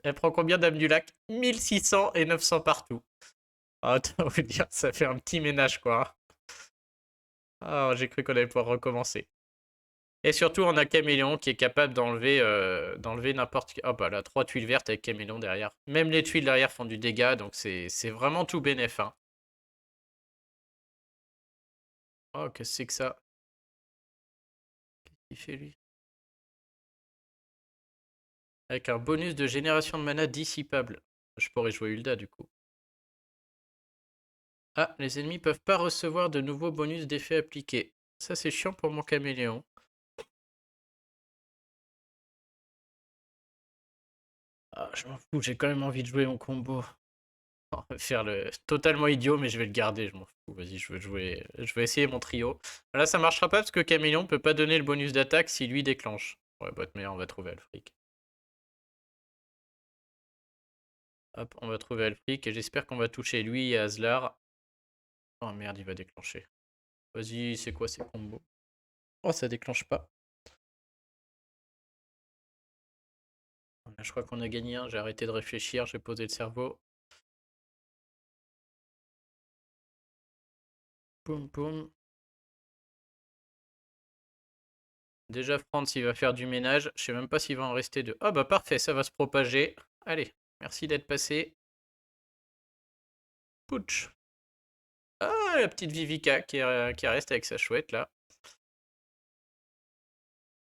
Speaker 1: Elle prend combien Dame du Lac? 1600 et 900 partout. Ah, autant vous dire, ça fait un petit ménage quoi. Ah, j'ai cru qu'on allait pouvoir recommencer. Et surtout, on a Caméléon qui est capable d'enlever n'importe quel... Oh bah là, 3 tuiles vertes avec Caméléon derrière. Même les tuiles derrière font du dégât, donc c'est vraiment tout bénef. Hein. Oh, qu'est-ce que c'est que ça? Qu'est-ce qu'il fait lui? Avec un bonus de génération de mana dissipable. Je pourrais jouer Hulda du coup. Ah, les ennemis peuvent pas recevoir de nouveaux bonus d'effets appliqués. Ça c'est chiant pour mon Caméléon. Ah, je m'en fous, j'ai quand même envie de jouer mon combo. On va faire le totalement idiot, mais je vais le garder, je m'en fous. Vas-y, je veux jouer. Je vais essayer mon trio. Là, ça marchera pas parce que Caméléon peut pas donner le bonus d'attaque si lui déclenche. Ouais, bah, mais on va trouver Alfric. Hop, on va trouver Alfric et j'espère qu'on va toucher lui et Aslar. Oh merde, il va déclencher. Vas-y, c'est quoi ces combos? Oh, ça déclenche pas. Là, je crois qu'on a gagné un. J'ai arrêté de réfléchir, j'ai posé le cerveau. Poum poum. Déjà, Franz, il va faire du ménage. Je sais même pas s'il va en rester deux. Ah bah parfait, ça va se propager. Allez, merci d'être passé. Pouch. Ah, la petite Vivica qui reste avec sa chouette là.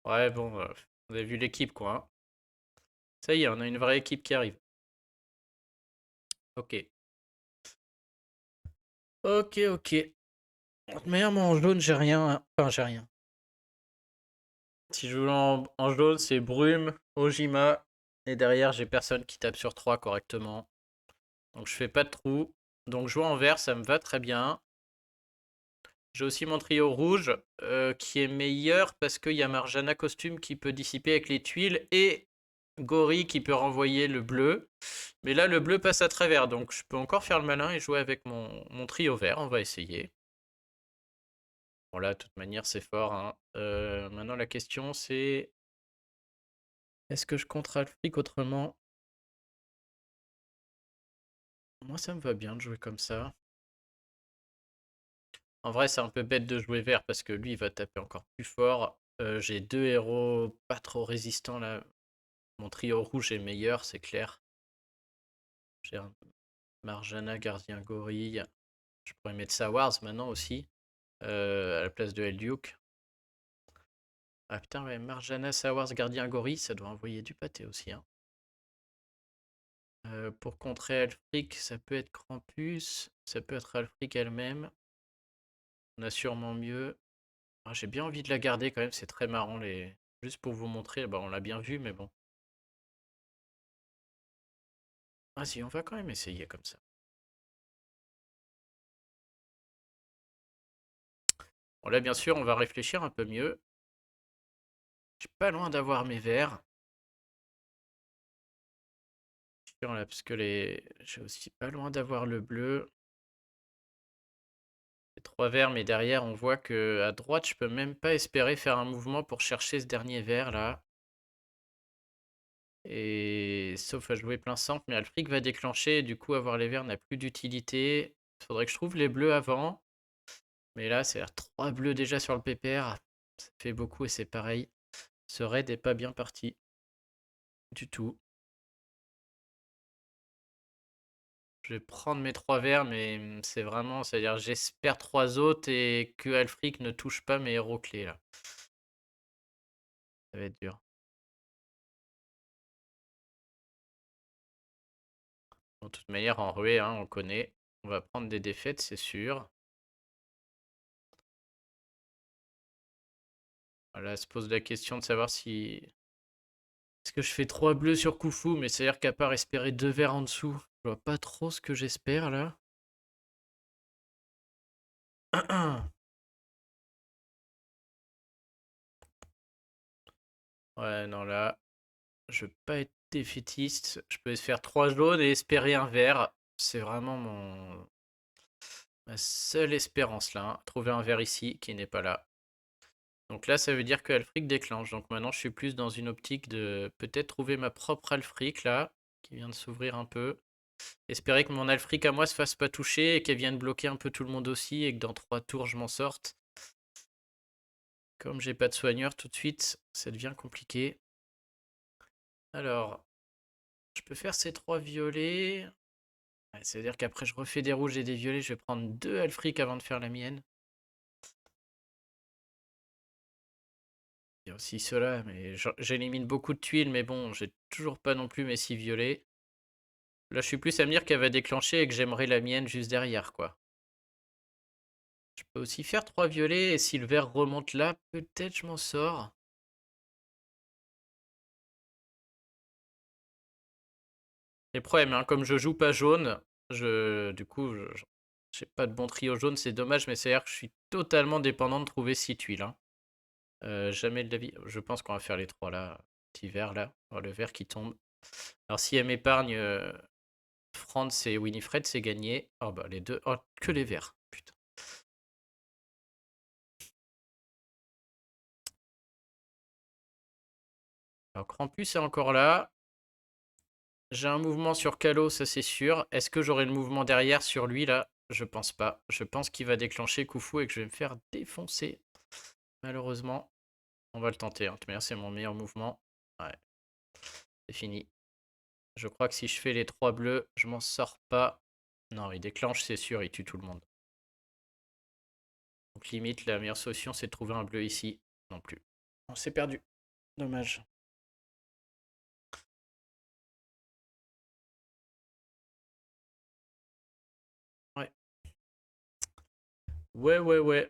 Speaker 1: Ouais, bon, on a vu l'équipe quoi. Hein. Ça y est, on a une vraie équipe qui arrive. Ok. Ok, ok. Mais moi en jaune, j'ai rien. Hein. Enfin, j'ai rien. Si je voulais en jaune, c'est Brume, Ojima. Et derrière, j'ai personne qui tape sur 3 correctement. Donc je fais pas de trou. Donc jouer en vert, ça me va très bien. J'ai aussi mon trio rouge qui est meilleur parce qu'il y a Marjana costume qui peut dissiper avec les tuiles et Gori qui peut renvoyer le bleu. Mais là, le bleu passe à travers, donc je peux encore faire le malin et jouer avec mon trio vert. On va essayer. Bon là, de toute manière, c'est fort. Hein. Maintenant, la question, c'est... Est-ce que je contre Alfric autrement? Moi, ça me va bien de jouer comme ça. En vrai, c'est un peu bête de jouer vert parce que lui, il va taper encore plus fort. J'ai deux héros pas trop résistants là. Mon trio rouge est meilleur, c'est clair. J'ai un Marjana, Gardien Gorille. Je pourrais mettre Sawars maintenant aussi, à la place de Elduke. Ah putain, ouais, Marjana, Sawars, Gardien Gorille, ça doit envoyer du pâté aussi, hein. Pour contrer Alfric, ça peut être Krampus, ça peut être Alfric elle-même. On a sûrement mieux. Ah, j'ai bien envie de la garder quand même, c'est très marrant. Juste pour vous montrer, bah, on l'a bien vu, mais bon. Ah si, on va quand même essayer comme ça. Bon là, bien sûr, on va réfléchir un peu mieux. Je suis pas loin d'avoir mes verres. Là, parce que j'ai aussi pas loin d'avoir le bleu. Les trois verts, mais derrière, on voit que à droite, je peux même pas espérer faire un mouvement pour chercher ce dernier vert là. Et sauf à jouer plein centre, mais Alfric va déclencher, et du coup, avoir les verts n'a plus d'utilité. Il faudrait que je trouve les bleus avant. Mais là, c'est 3 bleus déjà sur le pépère. Ça fait beaucoup et c'est pareil. Ce raid est pas bien parti. Du tout. Je vais prendre mes 3 verts, mais c'est vraiment, c'est-à-dire j'espère 3 autres et que Alfric ne touche pas mes héros clés là. Ça va être dur. De toute manière, en ruée, hein, on connaît. On va prendre des défaites, c'est sûr. Là, se pose la question de savoir si... Est-ce que je fais 3 bleus sur Khufu, mais c'est-à-dire qu'à part espérer 2 verts en dessous, je vois pas trop ce que j'espère là. Ouais, non, là, je veux pas être défaitiste. Je peux faire 3 jaunes et espérer un vert. C'est vraiment ma seule espérance là, hein. Trouver un vert ici qui n'est pas là. Donc là, ça veut dire que Alfric déclenche. Donc maintenant, je suis plus dans une optique de peut-être trouver ma propre Alfric là, qui vient de s'ouvrir un peu. Espérer que mon Alfric à moi se fasse pas toucher et qu'elle vienne bloquer un peu tout le monde aussi et que dans 3 tours, je m'en sorte. Comme j'ai pas de soigneur tout de suite, ça devient compliqué. Alors, je peux faire ces 3 violets. Ouais, c'est-à-dire qu'après, je refais des rouges et des violets. Je vais prendre 2 Alfric avant de faire la mienne. Il y a aussi cela, mais j'élimine beaucoup de tuiles, mais bon, j'ai toujours pas non plus mes 6 violets. Là, je suis plus à me dire qu'elle va déclencher et que j'aimerais la mienne juste derrière, quoi. Je peux aussi faire 3 violets, et si le vert remonte là, peut-être je m'en sors. Les problèmes, hein, comme je joue pas jaune, du coup, j'ai pas de bon trio jaune, c'est dommage, mais c'est-à-dire que je suis totalement dépendant de trouver 6 tuiles, hein. Jamais de la vie. Je pense qu'on va faire les 3 là, petit vert là. Oh, le vert qui tombe. Alors si elle m'épargne Franz et Winifred, c'est gagné. Oh bah les deux. Oh, que les verts. Putain. Alors Krampus est encore là. J'ai un mouvement sur Calo, ça c'est sûr. Est-ce que j'aurai le mouvement derrière sur lui là? Je pense pas. Je pense qu'il va déclencher Khufu et que je vais me faire défoncer. Malheureusement. On va le tenter, hein. De toute manière, c'est mon meilleur mouvement. Ouais, c'est fini. Je crois que si je fais les 3 bleus, je m'en sors pas. Non, il déclenche, c'est sûr, il tue tout le monde. Donc limite, la meilleure solution, c'est de trouver un bleu ici. Non plus. On s'est perdu. Dommage. Ouais. Ouais, ouais, ouais.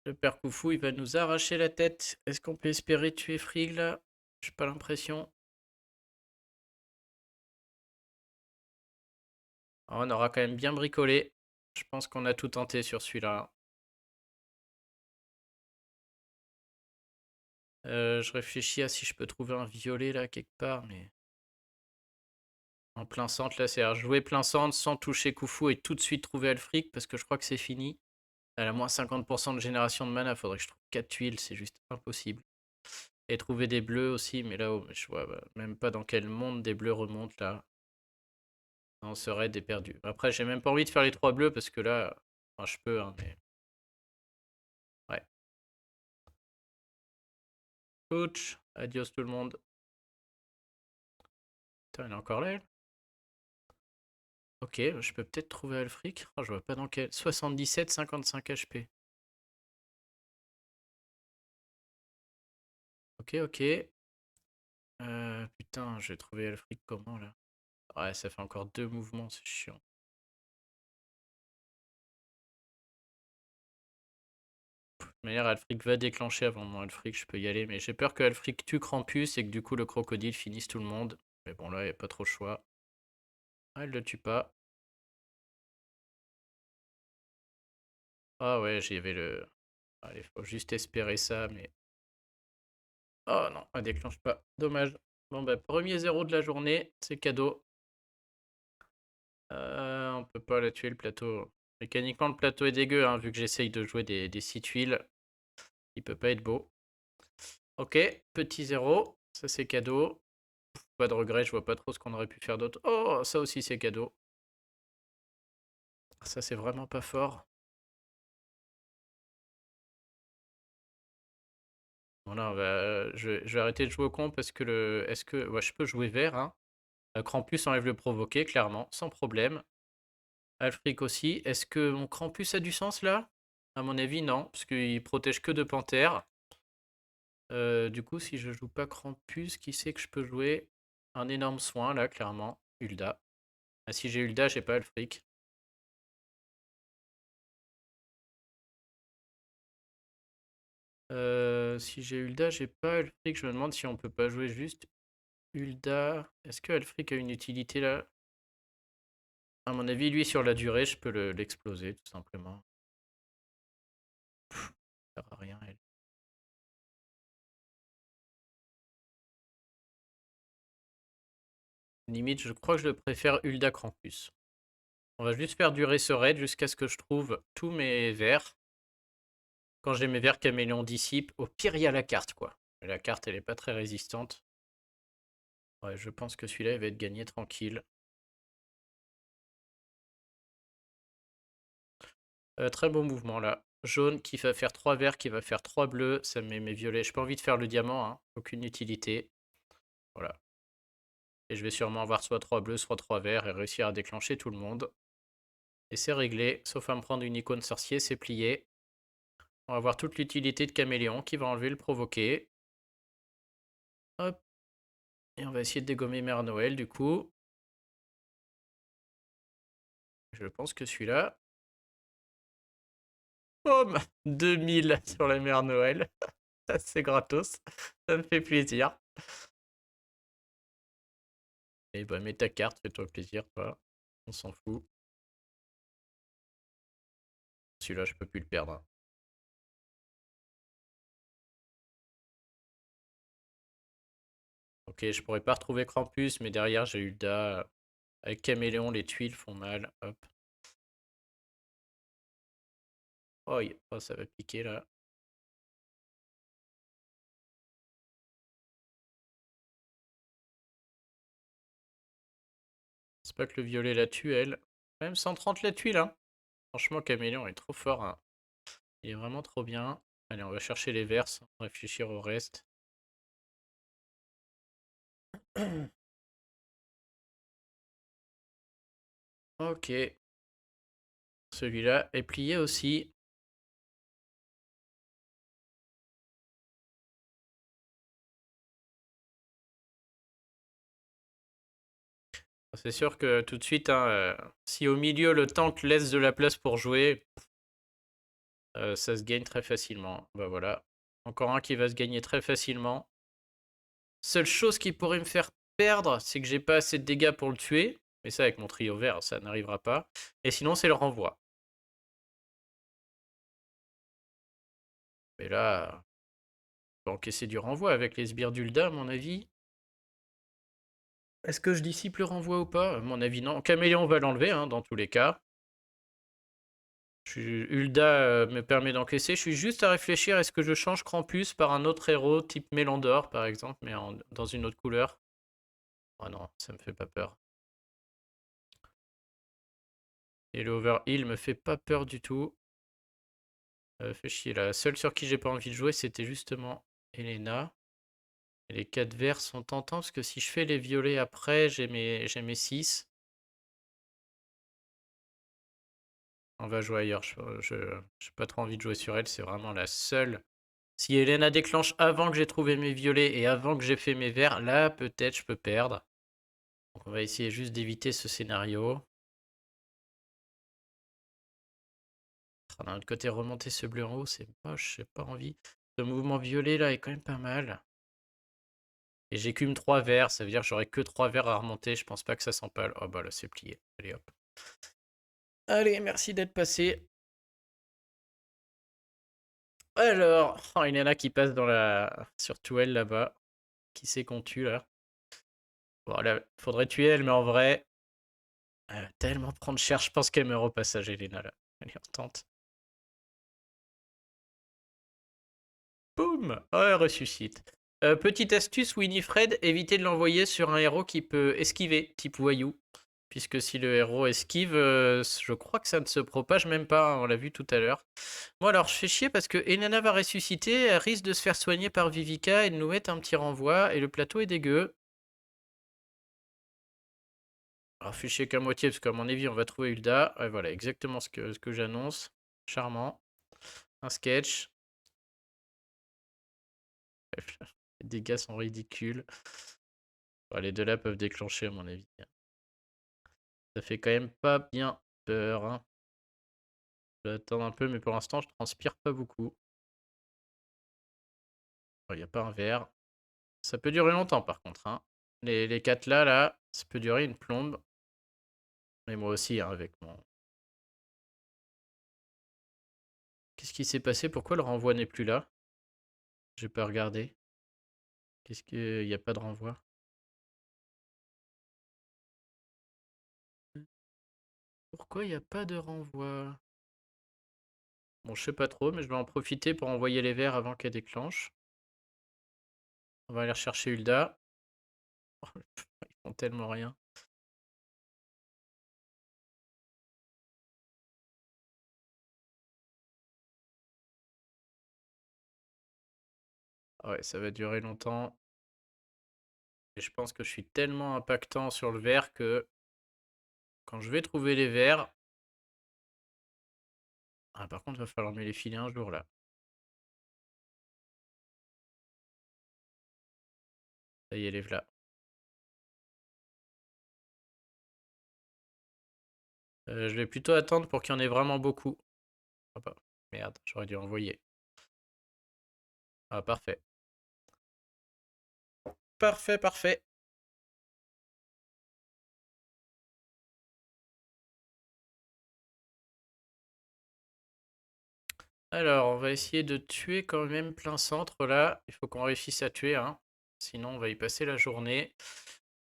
Speaker 1: Le père Koufou, il va nous arracher la tête. Est-ce qu'on peut espérer tuer Frigg là? J'ai pas l'impression. Oh, on aura quand même bien bricolé. Je pense qu'on a tout tenté sur celui-là. Je réfléchis à si je peux trouver un violet là quelque part, mais en plein centre là, c'est-à-dire jouer plein centre sans toucher Koufou et tout de suite trouver Alfric parce que je crois que c'est fini. Elle a moins 50% de génération de mana, faudrait que je trouve 4 tuiles, c'est juste impossible. Et trouver des bleus aussi, mais là, je vois même pas dans quel monde des bleus remontent là. On serait des perdus. Après, j'ai même pas envie de faire les 3 bleus parce que là, enfin, je peux, hein, mais. Ouais. Ouch, adios tout le monde. Putain, elle est encore là, elle. Ok, je peux peut-être trouver Alfric. Oh, je vois pas dans quel. 77, 55 HP. Ok, ok. Putain, je vais trouver Alfric comment là? Ouais, ça fait encore 2 mouvements, c'est chiant. De toute manière, Alfric va déclencher avant mon Alfric, je peux y aller. Mais j'ai peur que Alfric tue Krampus et que du coup le crocodile finisse tout le monde. Mais bon, là, il n'y a pas trop le choix. Ah, elle le tue pas. Ah ouais, j'y avais le. Allez, faut juste espérer ça, mais. Oh non, elle déclenche pas. Dommage. Bon bah, premier 0 de la journée, c'est cadeau. On peut pas la tuer le plateau. Mécaniquement, le plateau est dégueu, hein, vu que j'essaye de jouer des 6 tuiles. Il peut pas être beau. Ok, petit 0. Ça, c'est cadeau. Pas de regret, je vois pas trop ce qu'on aurait pu faire d'autre. Oh, ça aussi, c'est cadeau. Ça, c'est vraiment pas fort. Voilà, je vais arrêter de jouer au con parce que le. Est-ce que. Ouais, je peux jouer vert, hein. Krampus enlève le provoqué, clairement, sans problème. Alfric aussi. Est-ce que mon Krampus a du sens là? À mon avis, non, parce qu'il protège que de panthères. Du coup, si je joue pas Krampus, qui c'est que je peux jouer? Un énorme soin là, clairement. Hulda. Ah, si j'ai Hulda, j'ai pas Alfric. Si j'ai Hulda, j'ai pas Alfric. Je me demande si on peut pas jouer juste Hulda. Est-ce que Alfric a une utilité là? À mon avis, lui, sur la durée, je peux l'exploser, tout simplement. Pff, ça sert à rien, elle. Limite, je crois que je le préfère Hulda Krampus. On va juste faire durer ce raid jusqu'à ce que je trouve tous mes vers. Quand j'ai mes vers caméléon dissipe, au pire, il y a la carte, quoi. Mais la carte, elle est pas très résistante. Ouais, je pense que celui-là, il va être gagné tranquille. Très bon mouvement, là. Jaune qui va faire 3 verts, qui va faire 3 bleus. Ça met mes violets. J'ai pas envie de faire le diamant, hein. Aucune utilité. Voilà. Et je vais sûrement avoir soit 3 bleus, soit 3 verts et réussir à déclencher tout le monde. Et c'est réglé. Sauf à me prendre une icône sorcier, c'est plié. On va avoir toute l'utilité de caméléon qui va enlever le provoqué. Hop. Et on va essayer de dégommer Mère Noël, du coup. Je pense que celui-là. Boum 2000 sur la Mère Noël. C'est gratos. Ça me fait plaisir. Et bah, mets ta carte, fais-toi plaisir, toi. On s'en fout. Celui-là, je peux plus le perdre, hein. Ok, je pourrais pas retrouver Krampus, mais derrière, j'ai Hulda. Avec Caméléon, les tuiles font mal. Hop. Oh, oh, ça va piquer là. C'est pas que le violet la tue, elle. Même 130 la tuile, hein. Franchement, Caméléon est trop fort, hein. Il est vraiment trop bien. Allez, on va chercher les verts sans réfléchir au reste. Ok. Celui-là est plié aussi. C'est sûr que tout de suite, hein, si au milieu le tank laisse de la place pour jouer, ça se gagne très facilement. Bah voilà. Encore un qui va se gagner très facilement. Seule chose qui pourrait me faire perdre, c'est que j'ai pas assez de dégâts pour le tuer. Mais ça, avec mon trio vert, ça n'arrivera pas. Et sinon, c'est le renvoi. Mais là, on va encaisser du renvoi avec les sbires d'Ulda, à mon avis. Est-ce que je dissipe le renvoi ou pas? À mon avis, non. Caméléon va l'enlever, hein, dans tous les cas. Hulda me permet d'encaisser. Je suis juste à réfléchir, est-ce que je change Krampus par un autre héros type Mélandor par exemple, mais dans une autre couleur? Oh non, ça me fait pas peur. Et le overheal me fait pas peur du tout. Fait chier, la seule sur qui j'ai pas envie de jouer, c'était justement Elena. Et les 4 verts sont tentants, parce que si je fais les violets après, j'ai mes 6. On va jouer ailleurs, j'ai pas trop envie de jouer sur elle, c'est vraiment la seule. Si Elena déclenche avant que j'ai trouvé mes violets et avant que j'ai fait mes verts, là peut-être je peux perdre. Donc on va essayer juste d'éviter ce scénario. D'un autre côté, remonter ce bleu en haut, c'est moche, j'ai pas envie. Ce mouvement violet là est quand même pas mal. Et j'écume 3 verts, ça veut dire que j'aurai que 3 verts à remonter, je pense pas que ça s'empale. Oh bah là c'est plié, allez hop. Allez, merci d'être passé. Alors, oh, il y en a qui passe sur Tourelle là-bas. Qui c'est qu'on tue là? Bon là, faudrait tuer elle, mais en vrai, elle va tellement prendre cher, je pense qu'elle meurt au passage, Elena là. Allez, on tente. Boum! Oh, elle ressuscite. Petite astuce, Winifred, évitez de l'envoyer sur un héros qui peut esquiver, type voyou. Puisque si le héros esquive, je crois que ça ne se propage même pas, hein, on l'a vu tout à l'heure. Bon alors, je fais chier parce que Elena va ressusciter, elle risque de se faire soigner par Vivica et de nous mettre un petit renvoi, et le plateau est dégueu. Alors, fais chier qu'à moitié, parce qu'à mon avis, on va trouver Hulda. Ouais, voilà, exactement ce que j'annonce. Charmant. Un sketch. Les dégâts sont ridicules. Bon, les deux là peuvent déclencher, à mon avis. Ça fait quand même pas bien peur, hein. Je vais attendre un peu, mais pour l'instant, je transpire pas beaucoup. Il n'y a pas un verre. Ça peut durer longtemps, par contre, hein. Les 4 là, ça peut durer une plombe. Mais moi aussi, hein, avec mon... Qu'est-ce qui s'est passé? Pourquoi le renvoi n'est plus là? J'ai pas regardé. Qu'est-ce qu'il n'y a pas de renvoi? Pourquoi il n'y a pas de renvoi? Bon, je sais pas trop, mais je vais en profiter pour envoyer les verres avant qu'elle déclenche. On va aller rechercher Hulda. Ils font tellement rien. Ah ouais, ça va durer longtemps. Et je pense que je suis tellement impactant sur le verre que quand je vais trouver les verres... Ah, par contre, il va falloir me les filer un jour là. Ça y est, les voilà. Je vais plutôt attendre pour qu'il y en ait vraiment beaucoup. Ah bah, merde, j'aurais dû envoyer. Ah, parfait. Parfait, parfait. Alors, on va essayer de tuer quand même plein centre là. Il faut qu'on réussisse à tuer, hein. Sinon, on va y passer la journée.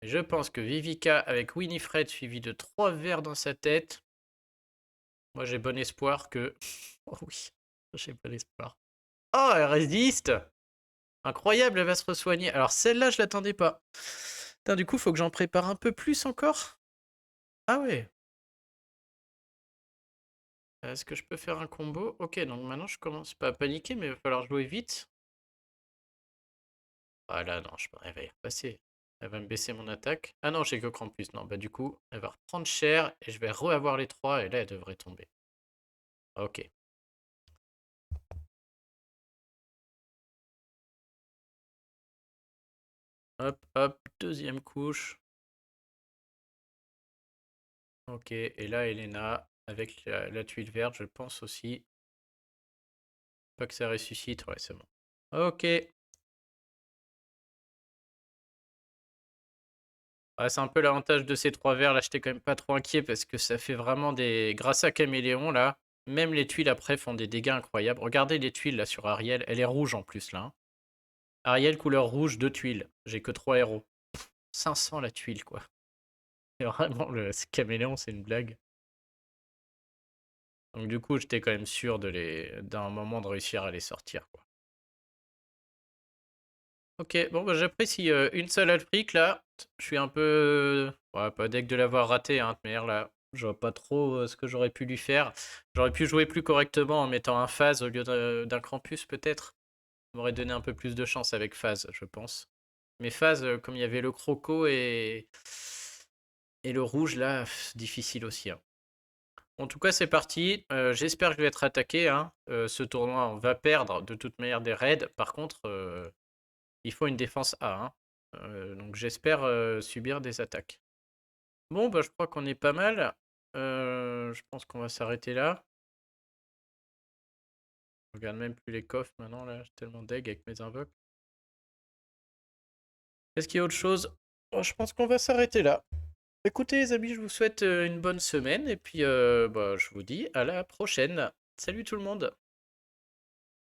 Speaker 1: Je pense que Vivica avec Winifred suivi de 3 verres dans sa tête. Moi, j'ai bon espoir que... Oh oui, j'ai bon espoir. Oh, elle résiste! Incroyable, elle va se re-soigner. Alors, celle-là, je l'attendais pas. Putain, du coup, faut que j'en prépare un peu plus encore. Ah ouais. Est-ce que je peux faire un combo? Ok, donc maintenant, je commence pas à paniquer, mais il va falloir jouer vite. Ah là, non, elle va y repasser. Elle va me baisser mon attaque. Ah non, j'ai que Krampus. Non, bah du coup, elle va reprendre cher et je vais re-avoir les 3 et là, elle devrait tomber. Ok. Hop, hop, deuxième couche. Ok, et là, Elena, avec la tuile verte, je pense aussi. Pas que ça ressuscite, ouais, c'est bon. Ok. Ouais, c'est un peu l'avantage de ces 3 verres, là, j'étais quand même pas trop inquiet parce que ça fait vraiment des... Grâce à Caméléon, là, même les tuiles après font des dégâts incroyables. Regardez les tuiles, là, sur Ariel. Elle est rouge, en plus, là, hein. Ariel, couleur rouge, 2 tuiles. J'ai que 3 héros. 500 la tuile, quoi. Et vraiment, le Caméléon, c'est une blague. Donc du coup, j'étais quand même sûr d'un moment de réussir à les sortir, quoi. Ok, bon, bah, j'apprécie une seule Alfric, là. Je suis un peu... Ouais, pas deg de l'avoir raté, hein, mais là, je vois pas trop ce que j'aurais pu lui faire. J'aurais pu jouer plus correctement en mettant un phase au lieu d'un Krampus, peut-être. Ça m'aurait donné un peu plus de chance avec phase, je pense. Mais phase, comme il y avait le croco et le rouge, là, difficile aussi, hein. En tout cas, c'est parti. J'espère que je vais être attaqué, hein. Ce tournoi, on va perdre de toute manière des raids. Par contre, il faut une défense A, hein. Donc j'espère subir des attaques. Bon, bah, je crois qu'on est pas mal. Je pense qu'on va s'arrêter là. Je regarde même plus les coffres maintenant, là. Je suis tellement deg avec mes invoques. Est-ce qu'il y a autre chose? Oh, je pense qu'on va s'arrêter là. Écoutez, les amis, je vous souhaite une bonne semaine. Et puis, bah, je vous dis à la prochaine. Salut tout le monde!